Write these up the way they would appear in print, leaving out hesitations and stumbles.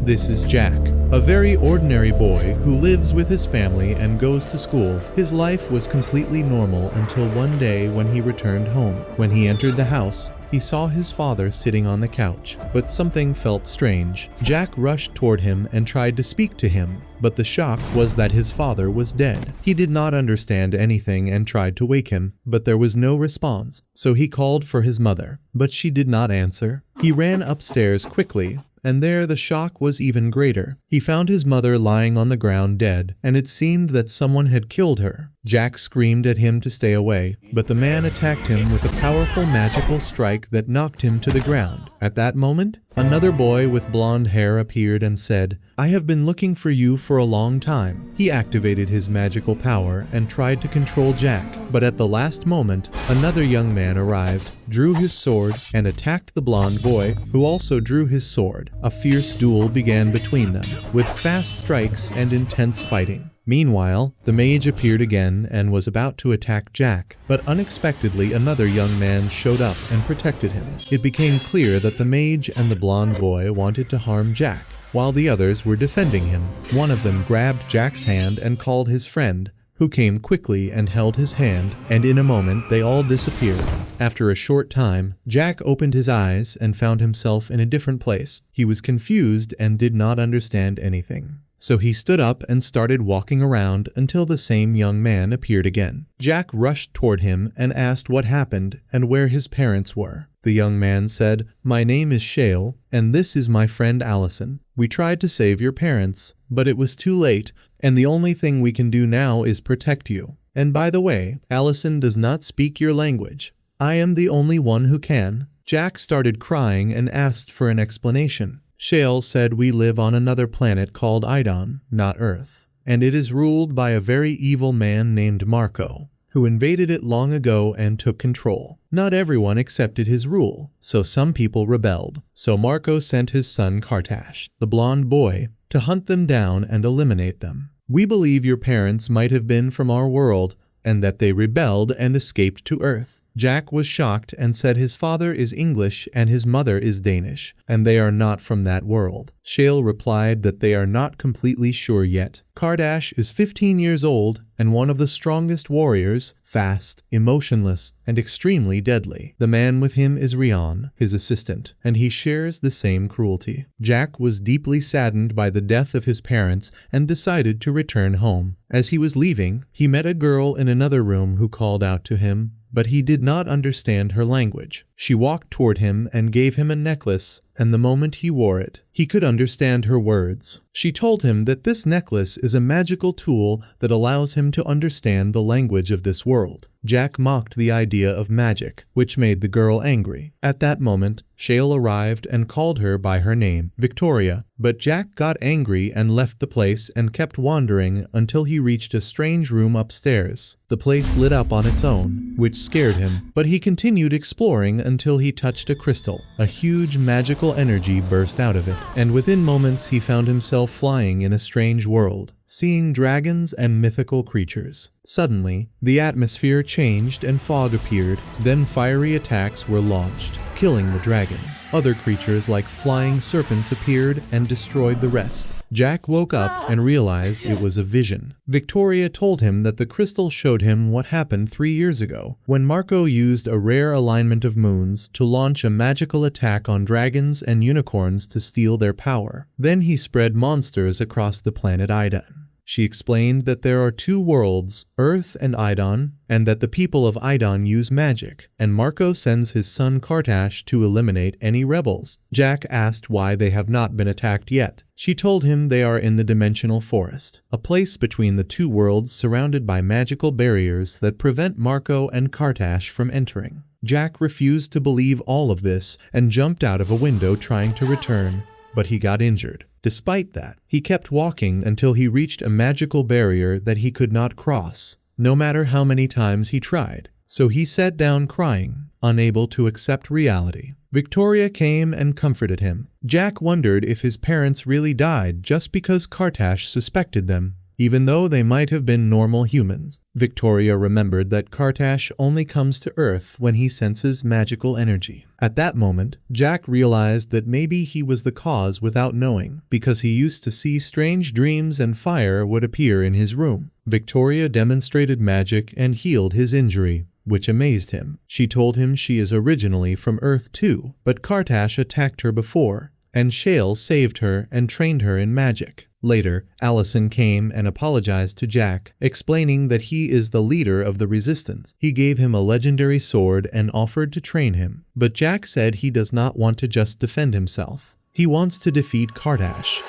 This is Jack, a very ordinary boy who lives with his family and goes to school. His life was completely normal until one day when he returned home. When he entered the house, he saw his father sitting on the couch, but something felt strange. Jack rushed toward him and tried to speak to him, but the shock was that his father was dead. He did not understand anything and tried to wake him, but there was no response, so he called for his mother, but she did not answer. He ran upstairs quickly, and there the shock was even greater. He found his mother lying on the ground dead, and it seemed that someone had killed her. Jack screamed at him to stay away, but the man attacked him with a powerful magical strike that knocked him to the ground. At that moment, another boy with blonde hair appeared and said, "I have been looking for you for a long time." He activated his magical power and tried to control Jack, but at the last moment, another young man arrived, drew his sword, and attacked the blonde boy, who also drew his sword. A fierce duel began between them, with fast strikes and intense fighting. Meanwhile, the mage appeared again and was about to attack Jack, but unexpectedly another young man showed up and protected him. It became clear that the mage and the blonde boy wanted to harm Jack, while the others were defending him. One of them grabbed Jack's hand and called his friend, who came quickly and held his hand, and in a moment they all disappeared. After a short time, Jack opened his eyes and found himself in a different place. He was confused and did not understand anything. So he stood up and started walking around until the same young man appeared again. Jack rushed toward him and asked what happened and where his parents were. The young man said, "My name is Shale, and this is my friend Allison. We tried to save your parents, but it was too late, and the only thing we can do now is protect you. And by the way, Allison does not speak your language. I am the only one who can." Jack started crying and asked for an explanation. Shale said, "We live on another planet called Idon, not Earth, and it is ruled by a very evil man named Marco, who invaded it long ago and took control. Not everyone accepted his rule, so some people rebelled. So Marco sent his son Kartash, the blonde boy, to hunt them down and eliminate them. We believe your parents might have been from our world, and that they rebelled and escaped to Earth." Jack was shocked and said his father is English and his mother is Danish, and they are not from that world. Shale replied that they are not completely sure yet. Kardash is 15 years old and one of the strongest warriors, fast, emotionless, and extremely deadly. The man with him is Rion, his assistant, and he shares the same cruelty. Jack was deeply saddened by the death of his parents and decided to return home. As he was leaving, he met a girl in another room who called out to him, but he did not understand her language. She walked toward him and gave him a necklace, and the moment he wore it, he could understand her words. She told him that this necklace is a magical tool that allows him to understand the language of this world. Jack mocked the idea of magic, which made the girl angry. At that moment, Shale arrived and called her by her name, Victoria, but Jack got angry and left the place and kept wandering until he reached a strange room upstairs. The place lit up on its own, which scared him, but he continued exploring until he touched a crystal. A huge magical energy burst out of it, and within moments he found himself flying in a strange world, seeing dragons and mythical creatures. Suddenly, the atmosphere changed and fog appeared, then fiery attacks were launched, killing the dragons. Other creatures like flying serpents appeared and destroyed the rest. Jack woke up and realized it was a vision. Victoria told him that the crystal showed him what happened 3 years ago, when Marco used a rare alignment of moons to launch a magical attack on dragons and unicorns to steal their power. Then he spread monsters across the planet Idon. She explained that there are 2 worlds, Earth and Idon, and that the people of Idon use magic, and Marco sends his son Kartash to eliminate any rebels. Jack asked why they have not been attacked yet. She told him they are in the Dimensional Forest, a place between the 2 worlds surrounded by magical barriers that prevent Marco and Kartash from entering. Jack refused to believe all of this and jumped out of a window trying to return, but he got injured. Despite that, he kept walking until he reached a magical barrier that he could not cross, no matter how many times he tried. So he sat down crying, unable to accept reality. Victoria came and comforted him. Jack wondered if his parents really died just because Kartash suspected them, Even though they might have been normal humans, Victoria remembered that Kartash only comes to Earth when he senses magical energy. At that moment, Jack realized that maybe he was the cause without knowing, because he used to see strange dreams and fire would appear in his room. Victoria demonstrated magic and healed his injury, which amazed him. She told him she is originally from Earth too, but Kartash attacked her before, and Shale saved her and trained her in magic. Later, Allison came and apologized to Jack, explaining that he is the leader of the resistance. He gave him a legendary sword and offered to train him, but Jack said he does not want to just defend himself. He wants to defeat Kartash.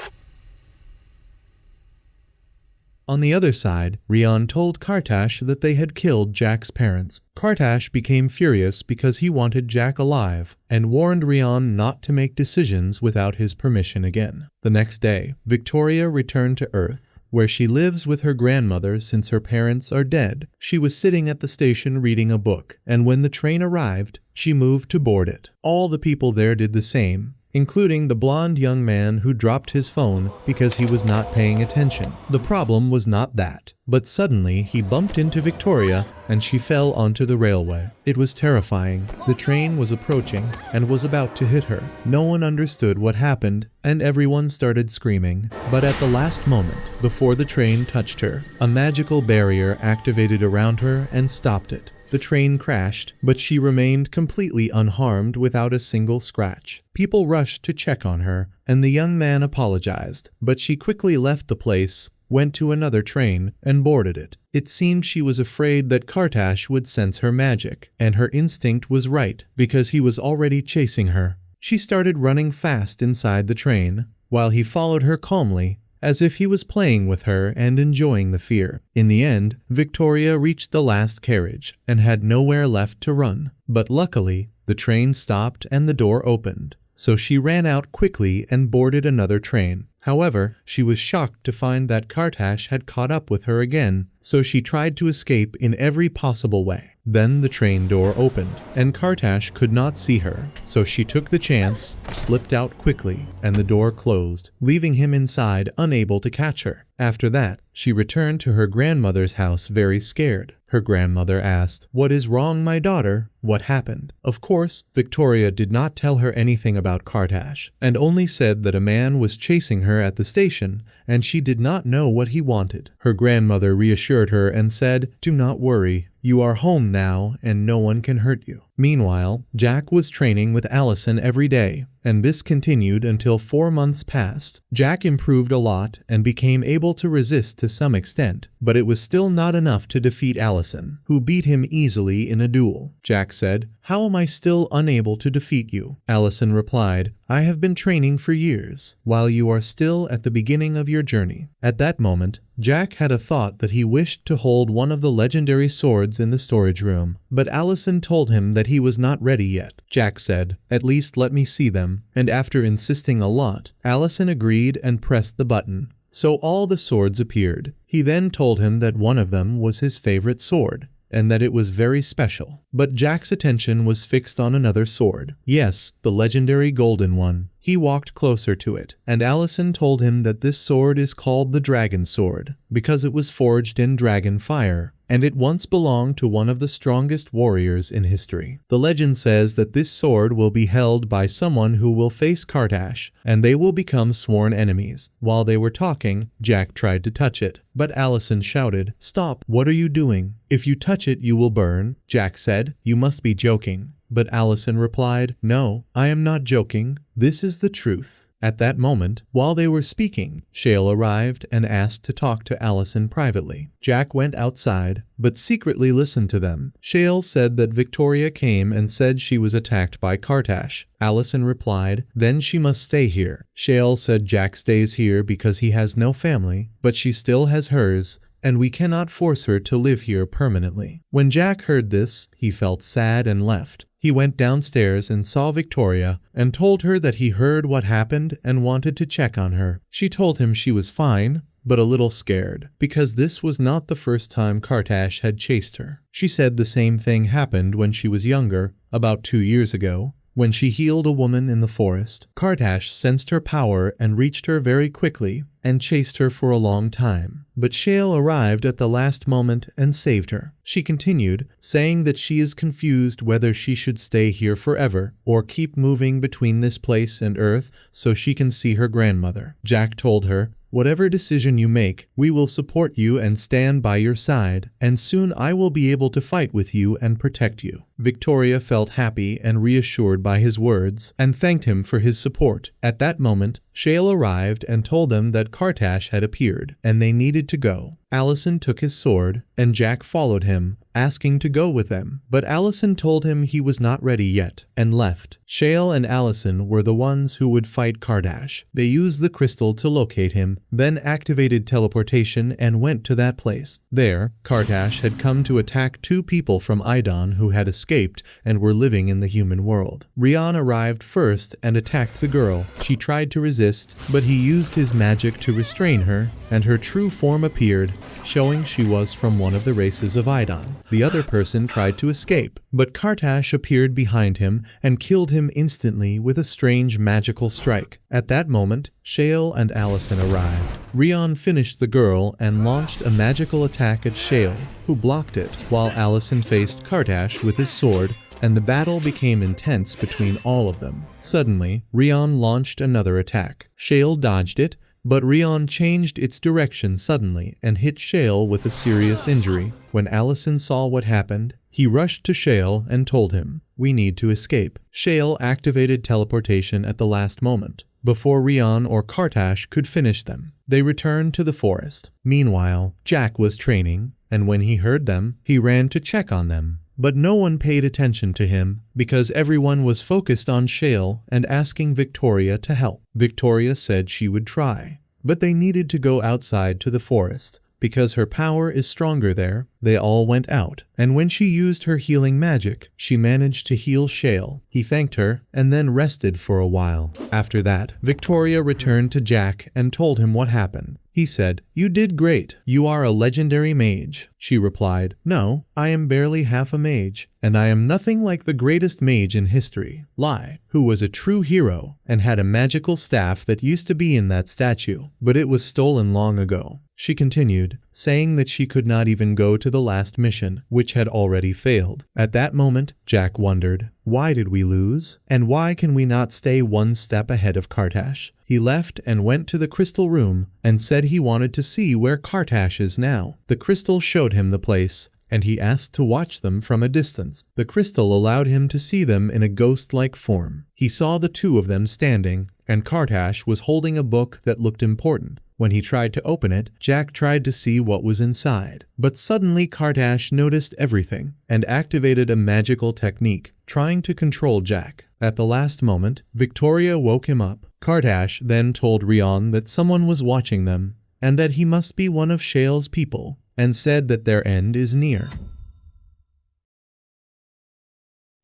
On the other side, Rion told Kartash that they had killed Jack's parents. Kartash became furious because he wanted Jack alive and warned Rion not to make decisions without his permission again. The next day, Victoria returned to Earth, where she lives with her grandmother since her parents are dead. She was sitting at the station reading a book, and when the train arrived, she moved to board it. All the people there did the same, including the blonde young man who dropped his phone because he was not paying attention. The problem was not that, but suddenly he bumped into Victoria and she fell onto the railway. It was terrifying. The train was approaching and was about to hit her. No one understood what happened and everyone started screaming. But at the last moment, before the train touched her, a magical barrier activated around her and stopped it. The train crashed, but she remained completely unharmed without a single scratch. People rushed to check on her, and the young man apologized, but she quickly left the place, went to another train, and boarded it. It seemed she was afraid that Kartash would sense her magic, and her instinct was right, because he was already chasing her. She started running fast inside the train, while he followed her calmly, as if he was playing with her and enjoying the fear. In the end, Victoria reached the last carriage and had nowhere left to run. But luckily, the train stopped and the door opened, so she ran out quickly and boarded another train. However, she was shocked to find that Kartash had caught up with her again, so she tried to escape in every possible way. Then the train door opened, and Kartash could not see her, so she took the chance, slipped out quickly, and the door closed, leaving him inside unable to catch her. After that, she returned to her grandmother's house very scared. Her grandmother asked, "What is wrong, my daughter? What happened?" Of course, Victoria did not tell her anything about Kartash, and only said that a man was chasing her at the station, and she did not know what he wanted. Her grandmother reassured her and said, "Do not worry. You are home now, and no one can hurt you." Meanwhile, Jack was training with Allison every day, and this continued until 4 months passed. Jack improved a lot and became able to resist to some extent, but it was still not enough to defeat Allison, who beat him easily in a duel. Jack said, "How am I still unable to defeat you?" Allison replied, "I have been training for years, while you are still at the beginning of your journey." At that moment, Jack had a thought that he wished to hold one of the legendary swords in the storage room, but Allison told him that he was not ready yet. Jack said, "At least let me see them," and after insisting a lot, Allison agreed and pressed the button. So all the swords appeared. He then told him that one of them was his favorite sword, and that it was very special. But Jack's attention was fixed on another sword. Yes, the legendary golden one. He walked closer to it, and Allison told him that this sword is called the Dragon Sword, because it was forged in dragon fire, and it once belonged to one of the strongest warriors in history. The legend says that this sword will be held by someone who will face Kartash, and they will become sworn enemies. While they were talking, Jack tried to touch it, but Allison shouted, "Stop, what are you doing? If you touch it, you will burn." Jack said, "You must be joking." But Allison replied, "No, I am not joking. This is the truth." At that moment, while they were speaking, Shale arrived and asked to talk to Allison privately. Jack went outside, but secretly listened to them. Shale said that Victoria came and said she was attacked by Kartash. Allison replied, "Then she must stay here." Shale said Jack stays here because he has no family, but she still has hers, and we cannot force her to live here permanently. When Jack heard this, he felt sad and left. He went downstairs and saw Victoria and told her that he heard what happened and wanted to check on her. She told him she was fine, but a little scared, because this was not the first time Kartash had chased her. She said the same thing happened when she was younger, about 2 years ago, when she healed a woman in the forest. Kartash sensed her power and reached her very quickly, and chased her for a long time. But Shale arrived at the last moment and saved her. She continued, saying that she is confused whether she should stay here forever or keep moving between this place and Earth so she can see her grandmother. Jack told her, "Whatever decision you make, we will support you and stand by your side, and soon I will be able to fight with you and protect you." Victoria felt happy and reassured by his words and thanked him for his support. At that moment, Shale arrived and told them that Kartash had appeared, and they needed to go. Allison took his sword, and Jack followed him, asking to go with them. But Allison told him he was not ready yet, and left. Shale and Allison were the ones who would fight Kartash. They used the crystal to locate him, then activated teleportation and went to that place. There, Kartash had come to attack two people from Idon who had escaped and were living in the human world. Rion arrived first and attacked the girl. She tried to resist, but he used his magic to restrain her, and her true form appeared, showing she was from one of the races of Idon. The other person tried to escape, but Kartash appeared behind him and killed him instantly with a strange magical strike. At that moment, Shale and Allison arrived. Rion finished the girl and launched a magical attack at Shale, who blocked it, while Allison faced Kartash with his sword, and the battle became intense between all of them. Suddenly, Rion launched another attack. Shale dodged it, but Rion changed its direction suddenly and hit Shale with a serious injury. When Allison saw what happened, he rushed to Shale and told him, "We need to escape." Shale activated teleportation at the last moment, before Rion or Kartash could finish them. They returned to the forest. Meanwhile, Jack was training, and when he heard them, he ran to check on them. But no one paid attention to him because everyone was focused on Shale and asking Victoria to help. Victoria said she would try, but they needed to go outside to the forest because her power is stronger there. They all went out, and when she used her healing magic, she managed to heal Shale. He thanked her and then rested for a while. After that, Victoria returned to Jack and told him what happened. He said, "You did great. You are a legendary mage." She replied, "No, I am barely half a mage, and I am nothing like the greatest mage in history, Lai, who was a true hero and had a magical staff that used to be in that statue, but it was stolen long ago." She continued, saying that she could not even go to the last mission, which had already failed. At that moment, Jack wondered, why did we lose? And why can we not stay one step ahead of Kartash? He left and went to the crystal room and said he wanted to see where Kartash is now. The crystal showed him the place, and he asked to watch them from a distance. The crystal allowed him to see them in a ghost-like form. He saw the two of them standing, and Kartash was holding a book that looked important. When he tried to open it, Jack tried to see what was inside. But suddenly Kartash noticed everything and activated a magical technique, trying to control Jack. At the last moment, Victoria woke him up. Kartash then told Rion that someone was watching them and that he must be one of Shale's people, and said that their end is near.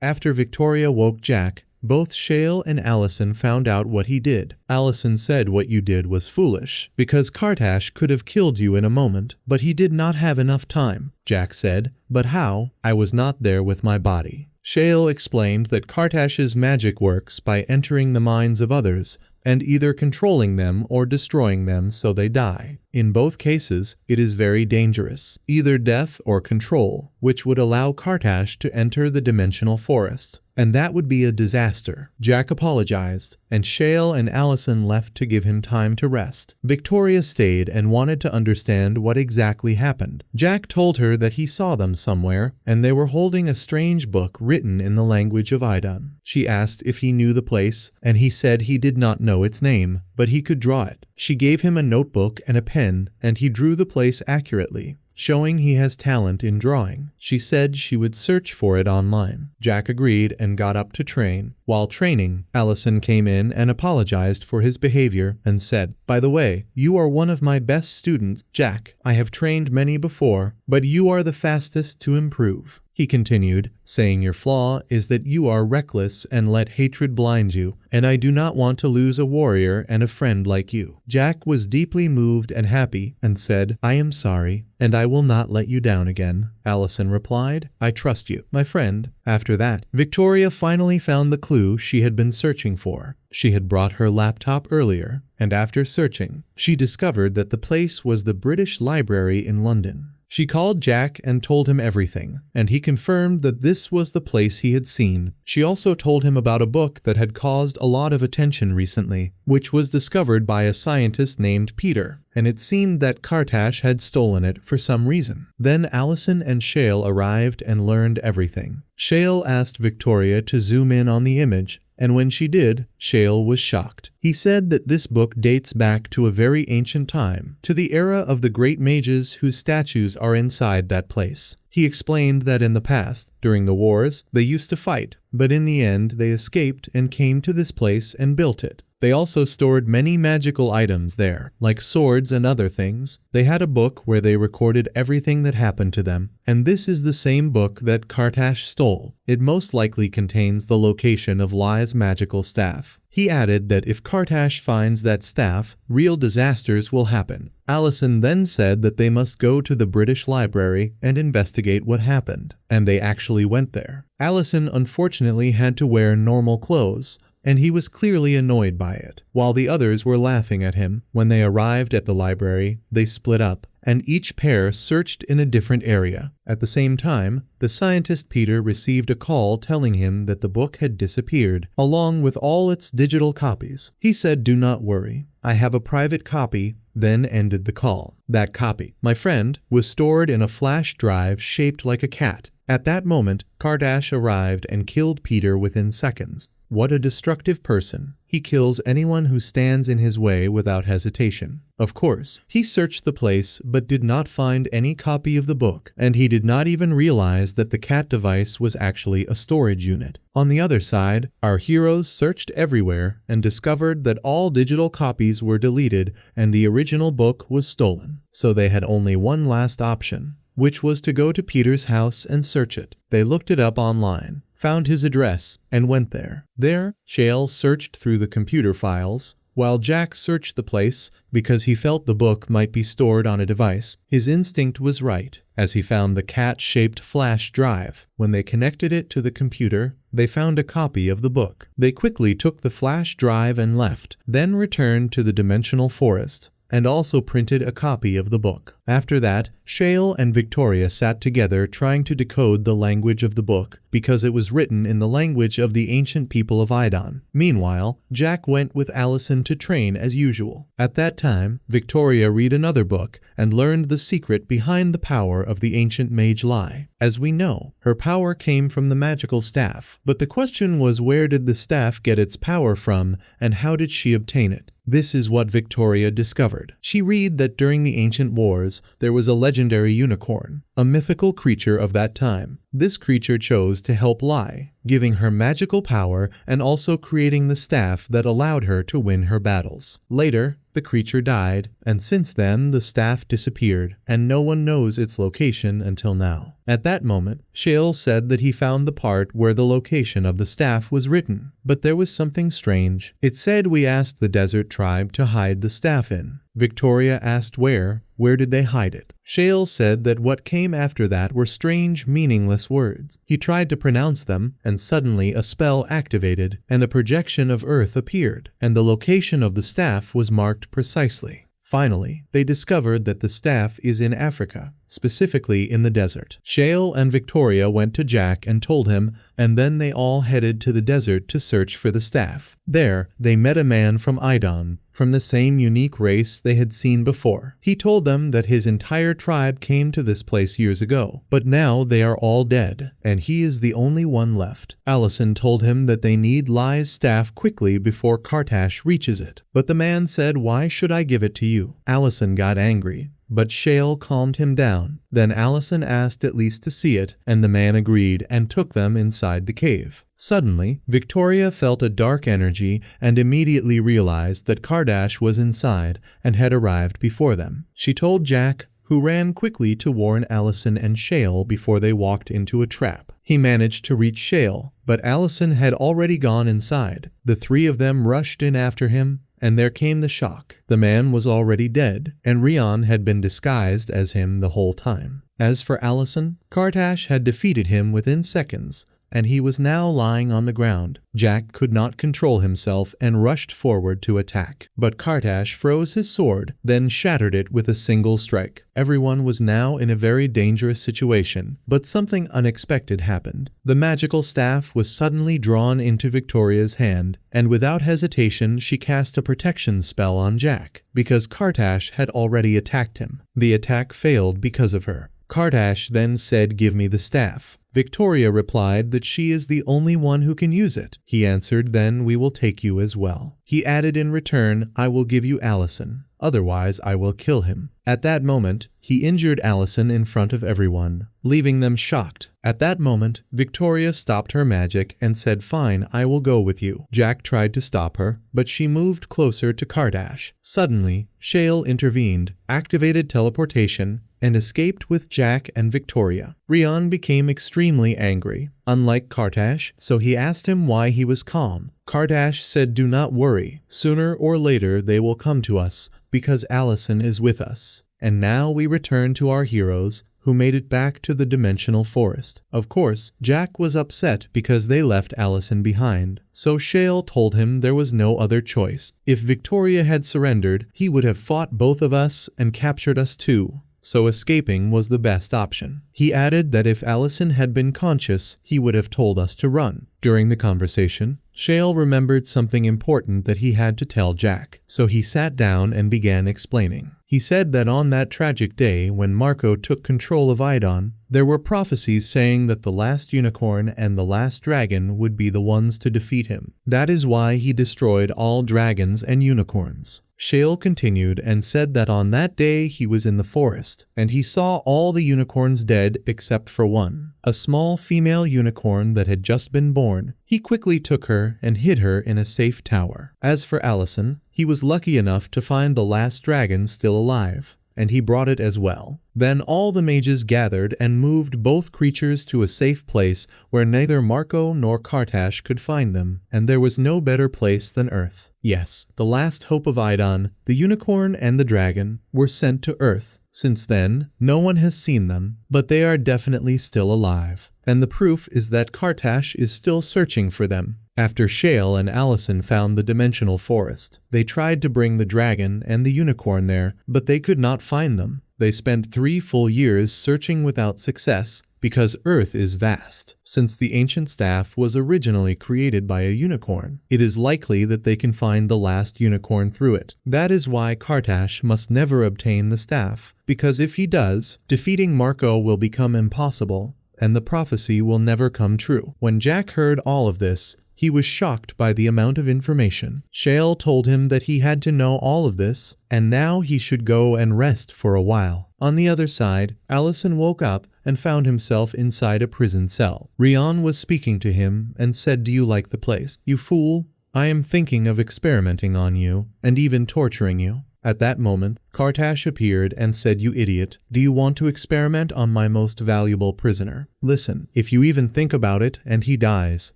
After Victoria woke Jack, both Shale and Allison found out what he did. Allison said what you did was foolish, because Kartash could have killed you in a moment, but he did not have enough time. Jack said, "But how? I was not there with my body." Shale explained that Kartash's magic works by entering the minds of others and either controlling them or destroying them so they die. In both cases, it is very dangerous, either death or control, which would allow Kartash to enter the dimensional forest. And that would be a disaster. Jack apologized, and Shale and Allison left to give him time to rest. Victoria stayed and wanted to understand what exactly happened. Jack told her that he saw them somewhere, and they were holding a strange book written in the language of Idon. She asked if he knew the place, and he said he did not know its name, but he could draw it. She gave him a notebook and a pen, and he drew the place accurately, showing he has talent in drawing. She said she would search for it online. Jack agreed and got up to train. While training, Allison came in and apologized for his behavior and said, "By the way, you are one of my best students, Jack. I have trained many before, but you are the fastest to improve." he continued, saying your flaw is that you are reckless and let hatred blind you, and I do not want to lose a warrior and a friend like you. Jack was deeply moved and happy and said, I am sorry, and I will not let you down again. Allison replied, I trust you, my friend. After that, Victoria finally found the clue she had been searching for. She had brought her laptop earlier, and after searching, she discovered that the place was the British Library in London. She called Jack and told him everything, and he confirmed that this was the place he had seen. She also told him about a book that had caused a lot of attention recently, which was discovered by a scientist named Peter, and it seemed that Kartash had stolen it for some reason. Then Allison and Shale arrived and learned everything. Shale asked Victoria to zoom in on the image, and when she did, Shale was shocked. He said that this book dates back to a very ancient time, to the era of the great mages whose statues are inside that place. He explained that in the past, during the wars, they used to fight, but in the end they escaped and came to this place and built it. They also stored many magical items there, like swords and other things. They had a book where they recorded everything that happened to them, and this is the same book that Kartash stole. It most likely contains the location of Lai's magical staff. He added that if Kartash finds that staff, real disasters will happen. Allison then said that they must go to the British Library and investigate what happened, and they actually went there. Allison unfortunately had to wear normal clothes, and he was clearly annoyed by it. While the others were laughing at him, when they arrived at the library, they split up, and each pair searched in a different area. At the same time, the scientist Peter received a call telling him that the book had disappeared, along with all its digital copies. He said, "Do not worry, I have a private copy," then ended the call. That copy, my friend, was stored in a flash drive shaped like a cat. At that moment, Kartash arrived and killed Peter within seconds. What a destructive person. He kills anyone who stands in his way without hesitation. Of course, he searched the place but did not find any copy of the book, and he did not even realize that the cat device was actually a storage unit. On the other side, our heroes searched everywhere and discovered that all digital copies were deleted and the original book was stolen. So they had only one last option, which was to go to Peter's house and search it. They looked it up online, found his address, and went there. There, Shale searched through the computer files, while Jack searched the place because he felt the book might be stored on a device. His instinct was right, as he found the cat-shaped flash drive. When they connected it to the computer, they found a copy of the book. They quickly took the flash drive and left, then returned to the dimensional forest, and also printed a copy of the book. After that, Shale and Victoria sat together trying to decode the language of the book, because it was written in the language of the ancient people of Idon. Meanwhile, Jack went with Allison to train as usual. At that time, Victoria read another book and learned the secret behind the power of the ancient mage Lai. As we know, her power came from the magical staff, but the question was, where did the staff get its power from and how did she obtain it? This is what Victoria discovered. She read that during the ancient wars, there was a legendary unicorn, a mythical creature of that time. This creature chose to help Lai, giving her magical power and also creating the staff that allowed her to win her battles. Later, the creature died, and since then the staff disappeared, and no one knows its location until now. At that moment, Shale said that he found the part where the location of the staff was written, but there was something strange. It said we asked the desert tribe to hide the staff in. Victoria asked where did they hide it? Shale said that what came after that were strange, meaningless words. He tried to pronounce them, and suddenly a spell activated, and a projection of Earth appeared, and the location of the staff was marked precisely. Finally, they discovered that the staff is in Africa, specifically in the desert. Shale and Victoria went to Jack and told him, and then they all headed to the desert to search for the staff. There, they met a man from Idon, from the same unique race they had seen before. He told them that his entire tribe came to this place years ago, but now they are all dead, and he is the only one left. Allison told him that they need Lai's staff quickly before Kartash reaches it, but the man said, "Why should I give it to you?" Allison got angry, but Shale calmed him down. Then Allison asked at least to see it, and the man agreed and took them inside the cave. Suddenly, Victoria felt a dark energy and immediately realized that Kartash was inside and had arrived before them. She told Jack, who ran quickly to warn Allison and Shale before they walked into a trap. He managed to reach Shale, but Allison had already gone inside. The three of them rushed in after him, and there came the shock. The man was already dead, and Rion had been disguised as him the whole time. As for Allison, Kartash had defeated him within seconds, and he was now lying on the ground. Jack could not control himself and rushed forward to attack. But Kartash froze his sword, then shattered it with a single strike. Everyone was now in a very dangerous situation, but something unexpected happened. The magical staff was suddenly drawn into Victoria's hand, and without hesitation she cast a protection spell on Jack, because Kartash had already attacked him. The attack failed because of her. Kartash then said, "Give me the staff." Victoria replied that she is the only one who can use it. He answered, "Then we will take you as well." He added in return, "I will give you Allison. Otherwise I will kill him." At that moment, he injured Allison in front of everyone, leaving them shocked. At that moment, Victoria stopped her magic and said, "Fine, I will go with you." Jack tried to stop her, but she moved closer to Kartash. Suddenly, Shale intervened, activated teleportation, and escaped with Jack and Victoria. Rion became extremely angry, unlike Kartash, so he asked him why he was calm. Kartash said, "Do not worry. Sooner or later they will come to us, because Allison is with us." And now we return to our heroes, who made it back to the dimensional forest. Of course, Jack was upset because they left Allison behind, so Shale told him there was no other choice. If Victoria had surrendered, he would have fought both of us and captured us too. So escaping was the best option. He added that if Allison had been conscious, he would have told us to run. During the conversation, Shale remembered something important that he had to tell Jack, so he sat down and began explaining. He said that on that tragic day when Marco took control of Idon, there were prophecies saying that the last unicorn and the last dragon would be the ones to defeat him. That is why he destroyed all dragons and unicorns. Shale continued and said that on that day he was in the forest, and he saw all the unicorns dead except for one, a small female unicorn that had just been born. He quickly took her and hid her in a safe tower. As for Allison, he was lucky enough to find the last dragon still alive, and he brought it as well. Then all the mages gathered and moved both creatures to a safe place where neither Marco nor Kartash could find them, and there was no better place than Earth. Yes, the last hope of Idon, the unicorn and the dragon, were sent to Earth. Since then, no one has seen them, but they are definitely still alive. And the proof is that Kartash is still searching for them. After Shale and Allison found the dimensional forest, they tried to bring the dragon and the unicorn there, but they could not find them. They spent 3 full years searching without success, because Earth is vast. Since the ancient staff was originally created by a unicorn, it is likely that they can find the last unicorn through it. That is why Kartash must never obtain the staff, because if he does, defeating Marco will become impossible, and the prophecy will never come true. When Jack heard all of this, he was shocked by the amount of information. Shale told him that he had to know all of this, and now he should go and rest for a while. On the other side, Allison woke up and found himself inside a prison cell. Rion was speaking to him and said, "Do you like the place? You fool, I am thinking of experimenting on you, and even torturing you." At that moment, Kartash appeared and said, "You idiot, do you want to experiment on my most valuable prisoner? Listen, if you even think about it and he dies,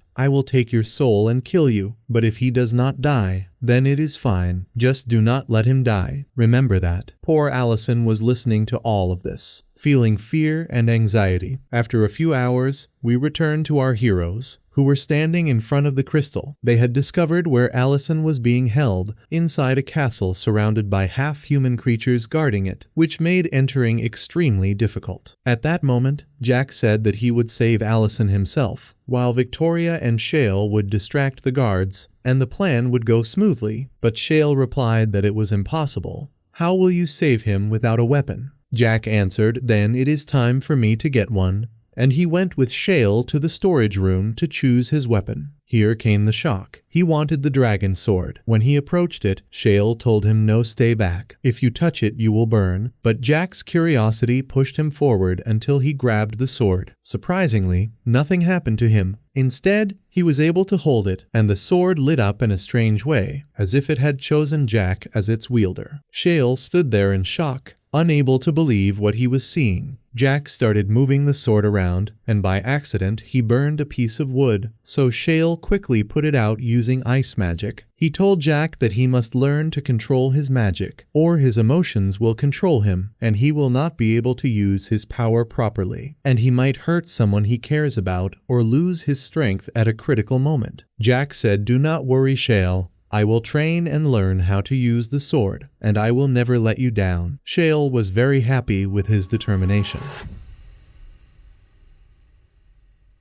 I will take your soul and kill you. But if he does not die, then it is fine. Just do not let him die. Remember that." Poor Allison was listening to all of this, feeling fear and anxiety. After a few hours, we return to our heroes, who were standing in front of the crystal. They had discovered where Allison was being held, inside a castle surrounded by half-human creatures guarding it, which made entering extremely difficult. At that moment, Jack said that he would save Allison himself, while Victoria and Shale would distract the guards, and the plan would go smoothly. But Shale replied that it was impossible. "How will you save him without a weapon?" Jack answered, "Then it is time for me to get one." And he went with Shale to the storage room to choose his weapon. Here came the shock. He wanted the dragon sword. When he approached it, Shale told him, "No, stay back. If you touch it, you will burn." But Jack's curiosity pushed him forward until he grabbed the sword. Surprisingly, nothing happened to him. Instead, he was able to hold it, and the sword lit up in a strange way, as if it had chosen Jack as its wielder. Shale stood there in shock, unable to believe what he was seeing. Jack started moving the sword around, and by accident he burned a piece of wood, so Shale quickly put it out using ice magic. He told Jack that he must learn to control his magic, or his emotions will control him, and he will not be able to use his power properly, and he might hurt someone he cares about or lose his strength at a critical moment. Jack said, "Do not worry, Shale. I will train and learn how to use the sword, and I will never let you down." Shale was very happy with his determination.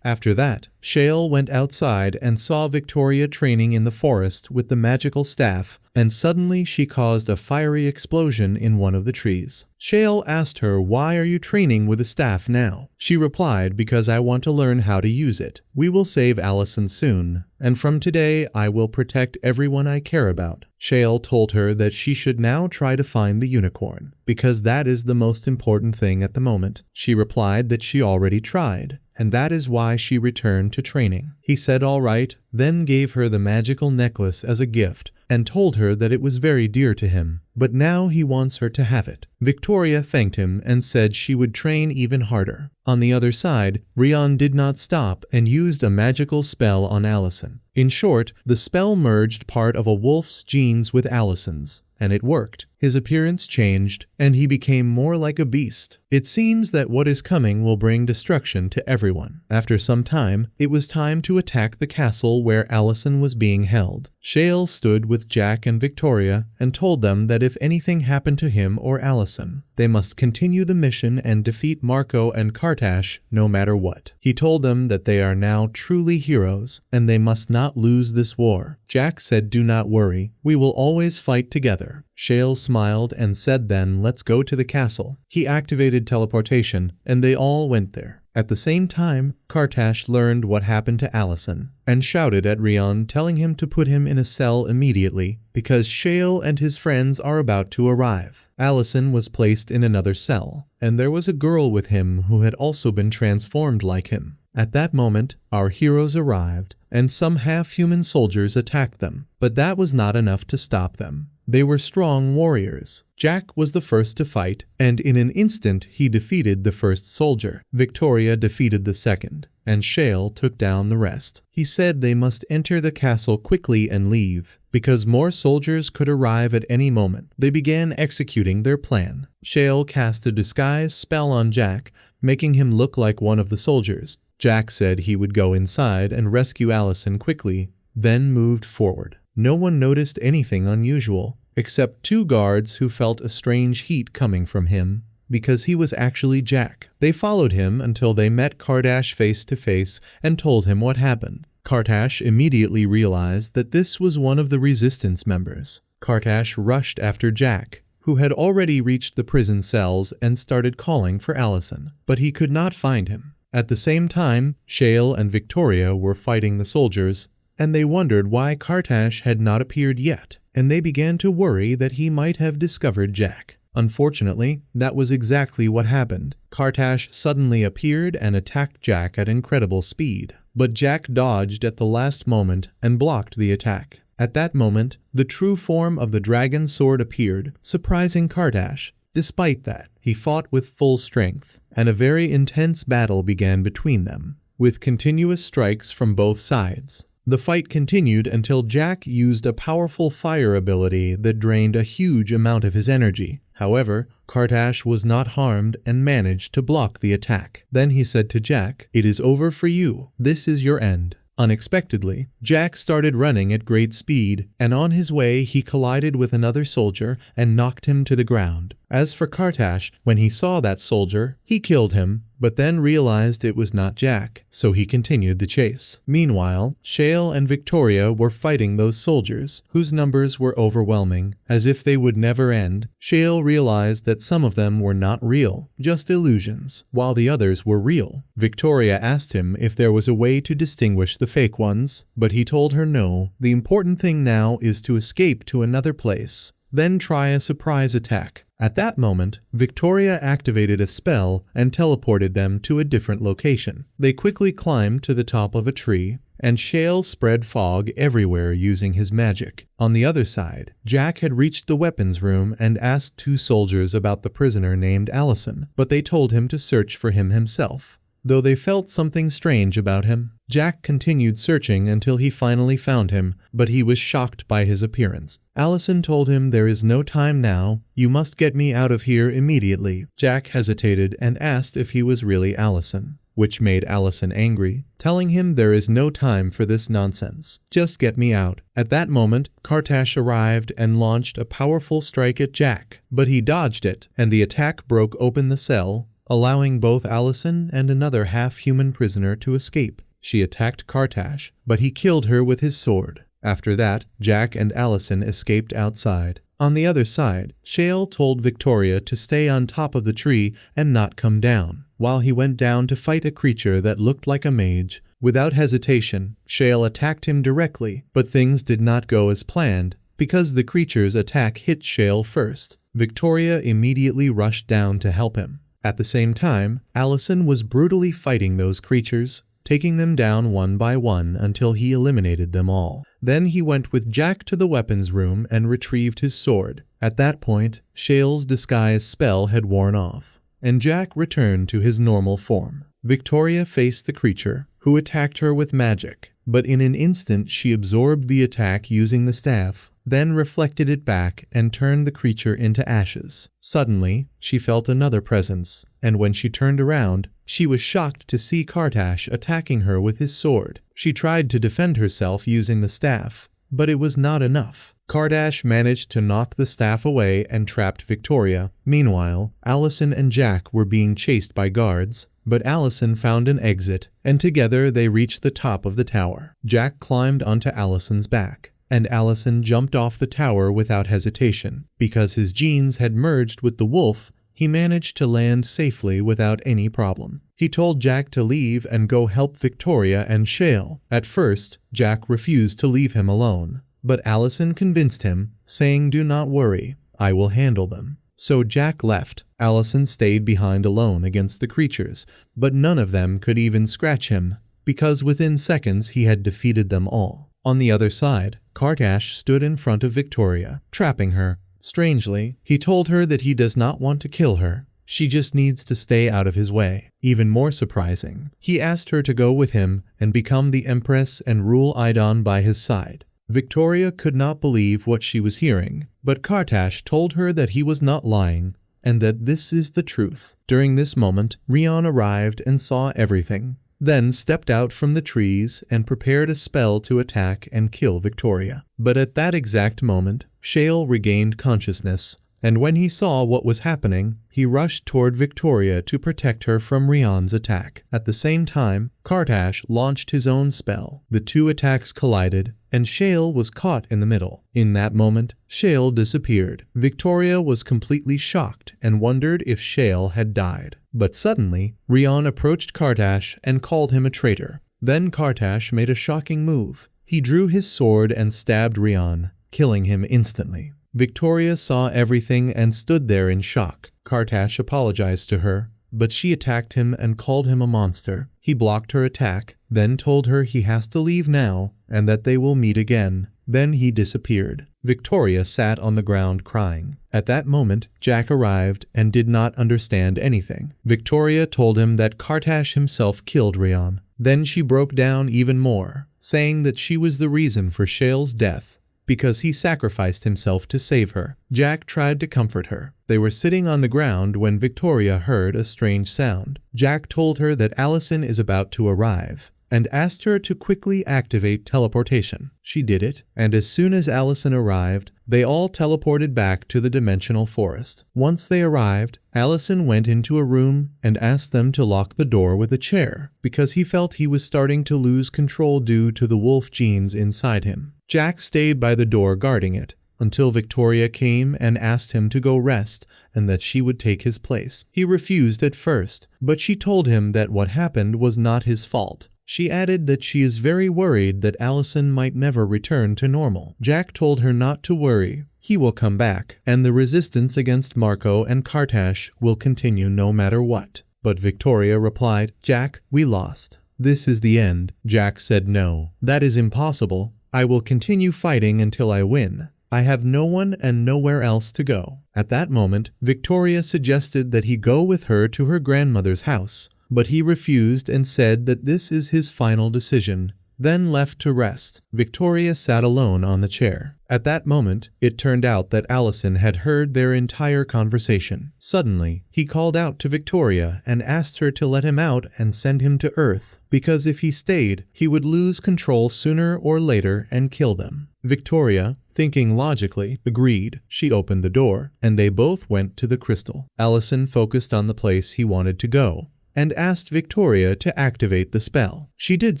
After that, Shale went outside and saw Victoria training in the forest with the magical staff, and suddenly she caused a fiery explosion in one of the trees. Shale asked her, "Why are you training with a staff now?" She replied, "Because I want to learn how to use it. We will save Allison soon, and from today I will protect everyone I care about." Shale told her that she should now try to find the unicorn, because that is the most important thing at the moment. She replied that she already tried, and that is why she returned to training. He said all right, then gave her the magical necklace as a gift, and told her that it was very dear to him, but now he wants her to have it. Victoria thanked him and said she would train even harder. On the other side, Rion did not stop and used a magical spell on Allison. In short, the spell merged part of a wolf's genes with Allison's, and it worked. His appearance changed, and he became more like a beast. It seems that what is coming will bring destruction to everyone. After some time, it was time to attack the castle where Allison was being held. Shale stood with Jack and Victoria and told them that if anything happened to him or Allison, they must continue the mission and defeat Marco and Kartash no matter what. He told them that they are now truly heroes, and they must not lose this war. Jack said, "Do not worry, we will always fight together." Shale smiled and said, "Then let's go to the castle." He activated teleportation, and they all went there. At the same time, Kartash learned what happened to Allison, and shouted at Rion, telling him to put him in a cell immediately, because Shale and his friends are about to arrive. Allison was placed in another cell, and there was a girl with him who had also been transformed like him. At that moment, our heroes arrived, and some half-human soldiers attacked them, but that was not enough to stop them. They were strong warriors. Jack was the first to fight, and in an instant he defeated the first soldier. Victoria defeated the second, and Shale took down the rest. He said they must enter the castle quickly and leave, because more soldiers could arrive at any moment. They began executing their plan. Shale cast a disguise spell on Jack, making him look like one of the soldiers. Jack said he would go inside and rescue Allison quickly, then moved forward. No one noticed anything unusual, except two guards who felt a strange heat coming from him, because he was actually Jack. They followed him until they met Kartash face to face and told him what happened. Kartash immediately realized that this was one of the resistance members. Kartash rushed after Jack, who had already reached the prison cells, and started calling for Allison, but he could not find him. At the same time, Shale and Victoria were fighting the soldiers, and they wondered why Kartash had not appeared yet, and they began to worry that he might have discovered Jack. Unfortunately, that was exactly what happened. Kartash suddenly appeared and attacked Jack at incredible speed, but Jack dodged at the last moment and blocked the attack. At that moment, the true form of the dragon sword appeared, surprising Kartash. Despite that, he fought with full strength, and a very intense battle began between them, with continuous strikes from both sides. The fight continued until Jack used a powerful fire ability that drained a huge amount of his energy. However, Kartash was not harmed and managed to block the attack. Then he said to Jack, "It is over for you. This is your end." Unexpectedly, Jack started running at great speed, and on his way he collided with another soldier and knocked him to the ground. As for Kartash, when he saw that soldier, he killed him, but then realized it was not Jack, so he continued the chase. Meanwhile, Shale and Victoria were fighting those soldiers, whose numbers were overwhelming, as if they would never end. Shale realized that some of them were not real, just illusions, while the others were real. Victoria asked him if there was a way to distinguish the fake ones, but he told her no. The important thing now is to escape to another place, then try a surprise attack. At that moment, Victoria activated a spell and teleported them to a different location. They quickly climbed to the top of a tree, and Shale spread fog everywhere using his magic. On the other side, Jack had reached the weapons room and asked 2 soldiers about the prisoner named Allison, but they told him to search for him himself. Though they felt something strange about him, Jack continued searching until he finally found him, but he was shocked by his appearance. Allison told him, "There is no time now, you must get me out of here immediately." Jack hesitated and asked if he was really Allison, which made Allison angry, telling him, "There is no time for this nonsense. Just get me out." At that moment, Kartash arrived and launched a powerful strike at Jack, but he dodged it, and the attack broke open the cell, allowing both Allison and another half-human prisoner to escape. She attacked Kartash, but he killed her with his sword. After that, Jack and Allison escaped outside. On the other side, Shale told Victoria to stay on top of the tree and not come down, while he went down to fight a creature that looked like a mage. Without hesitation, Shale attacked him directly, but things did not go as planned, because the creature's attack hit Shale first. Victoria immediately rushed down to help him. At the same time, Allison was brutally fighting those creatures, taking them down one by one until he eliminated them all. Then he went with Jack to the weapons room and retrieved his sword. At that point, Shale's disguise spell had worn off, and Jack returned to his normal form. Victoria faced the creature, who attacked her with magic, but in an instant she absorbed the attack using the staff, then reflected it back and turned the creature into ashes. Suddenly, she felt another presence, and when she turned around, she was shocked to see Kartash attacking her with his sword. She tried to defend herself using the staff, but it was not enough. Kartash managed to knock the staff away and trapped Victoria. Meanwhile, Allison and Jack were being chased by guards, but Allison found an exit, and together they reached the top of the tower. Jack climbed onto Allison's back, and Allison jumped off the tower without hesitation. Because his genes had merged with the wolf, he managed to land safely without any problem. He told Jack to leave and go help Victoria and Shale. At first, Jack refused to leave him alone, but Allison convinced him, saying, "Do not worry, I will handle them." So Jack left. Allison stayed behind alone against the creatures, but none of them could even scratch him, because within seconds he had defeated them all. On the other side, Kartash stood in front of Victoria, trapping her. Strangely, he told her that he does not want to kill her. She just needs to stay out of his way. Even more surprising, he asked her to go with him and become the Empress and rule Idon by his side. Victoria could not believe what she was hearing, but Kartash told her that he was not lying, and that this is the truth. During this moment, Rion arrived and saw everything, then stepped out from the trees and prepared a spell to attack and kill Victoria. But at that exact moment, Shale regained consciousness, and when he saw what was happening, he rushed toward Victoria to protect her from Rion's attack. At the same time, Kartash launched his own spell. The two attacks collided, and Shale was caught in the middle. In that moment, Shale disappeared. Victoria was completely shocked and wondered if Shale had died. But suddenly, Rion approached Kartash and called him a traitor. Then Kartash made a shocking move. He drew his sword and stabbed Rion, killing him instantly. Victoria saw everything and stood there in shock. Kartash apologized to her, but she attacked him and called him a monster. He blocked her attack, then told her he has to leave now and that they will meet again. Then he disappeared. Victoria sat on the ground crying. At that moment, Jack arrived and did not understand anything. Victoria told him that Kartash himself killed Rion. Then she broke down even more, saying that she was the reason for Shale's death, because he sacrificed himself to save her. Jack tried to comfort her. They were sitting on the ground when Victoria heard a strange sound. Jack told her that Allison is about to arrive, and asked her to quickly activate teleportation. She did it, and as soon as Allison arrived, they all teleported back to the dimensional forest. Once they arrived, Allison went into a room and asked them to lock the door with a chair, because he felt he was starting to lose control due to the wolf genes inside him. Jack stayed by the door guarding it, until Victoria came and asked him to go rest and that she would take his place. He refused at first, but she told him that what happened was not his fault. She added that she is very worried that Allison might never return to normal. Jack told her not to worry. He will come back, and the resistance against Marco and Kartash will continue no matter what. But Victoria replied, "Jack, we lost. This is the end. Jack said no. That is impossible. I will continue fighting until I win. I have no one and nowhere else to go. At that moment, Victoria suggested that he go with her to her grandmother's house, but he refused and said that this is his final decision, then left to rest. Victoria sat alone on the chair. At that moment, it turned out that Allison had heard their entire conversation. Suddenly, he called out to Victoria and asked her to let him out and send him to Earth, because if he stayed, he would lose control sooner or later and kill them. Victoria, thinking logically, agreed. She opened the door, and they both went to the crystal. Allison focused on the place he wanted to go, and asked Victoria to activate the spell. She did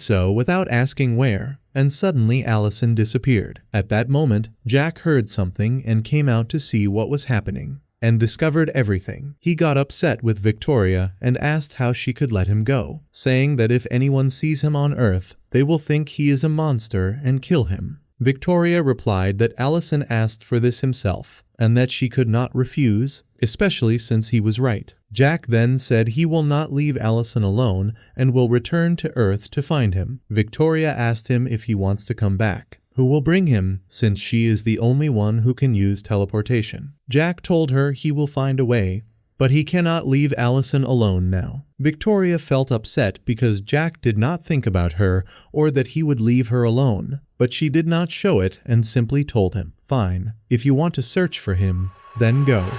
so without asking where, and suddenly Allison disappeared. At that moment, Jack heard something and came out to see what was happening, and discovered everything. He got upset with Victoria and asked how she could let him go, saying that if anyone sees him on Earth, they will think he is a monster and kill him. Victoria replied that Allison asked for this himself, and that she could not refuse, especially since he was right. Jack then said he will not leave Allison alone and will return to Earth to find him. Victoria asked him if he wants to come back, who will bring him, since she is the only one who can use teleportation. Jack told her he will find a way, but he cannot leave Allison alone now. Victoria felt upset because Jack did not think about her or that he would leave her alone, but she did not show it and simply told him, "Fine, if you want to search for him, then go."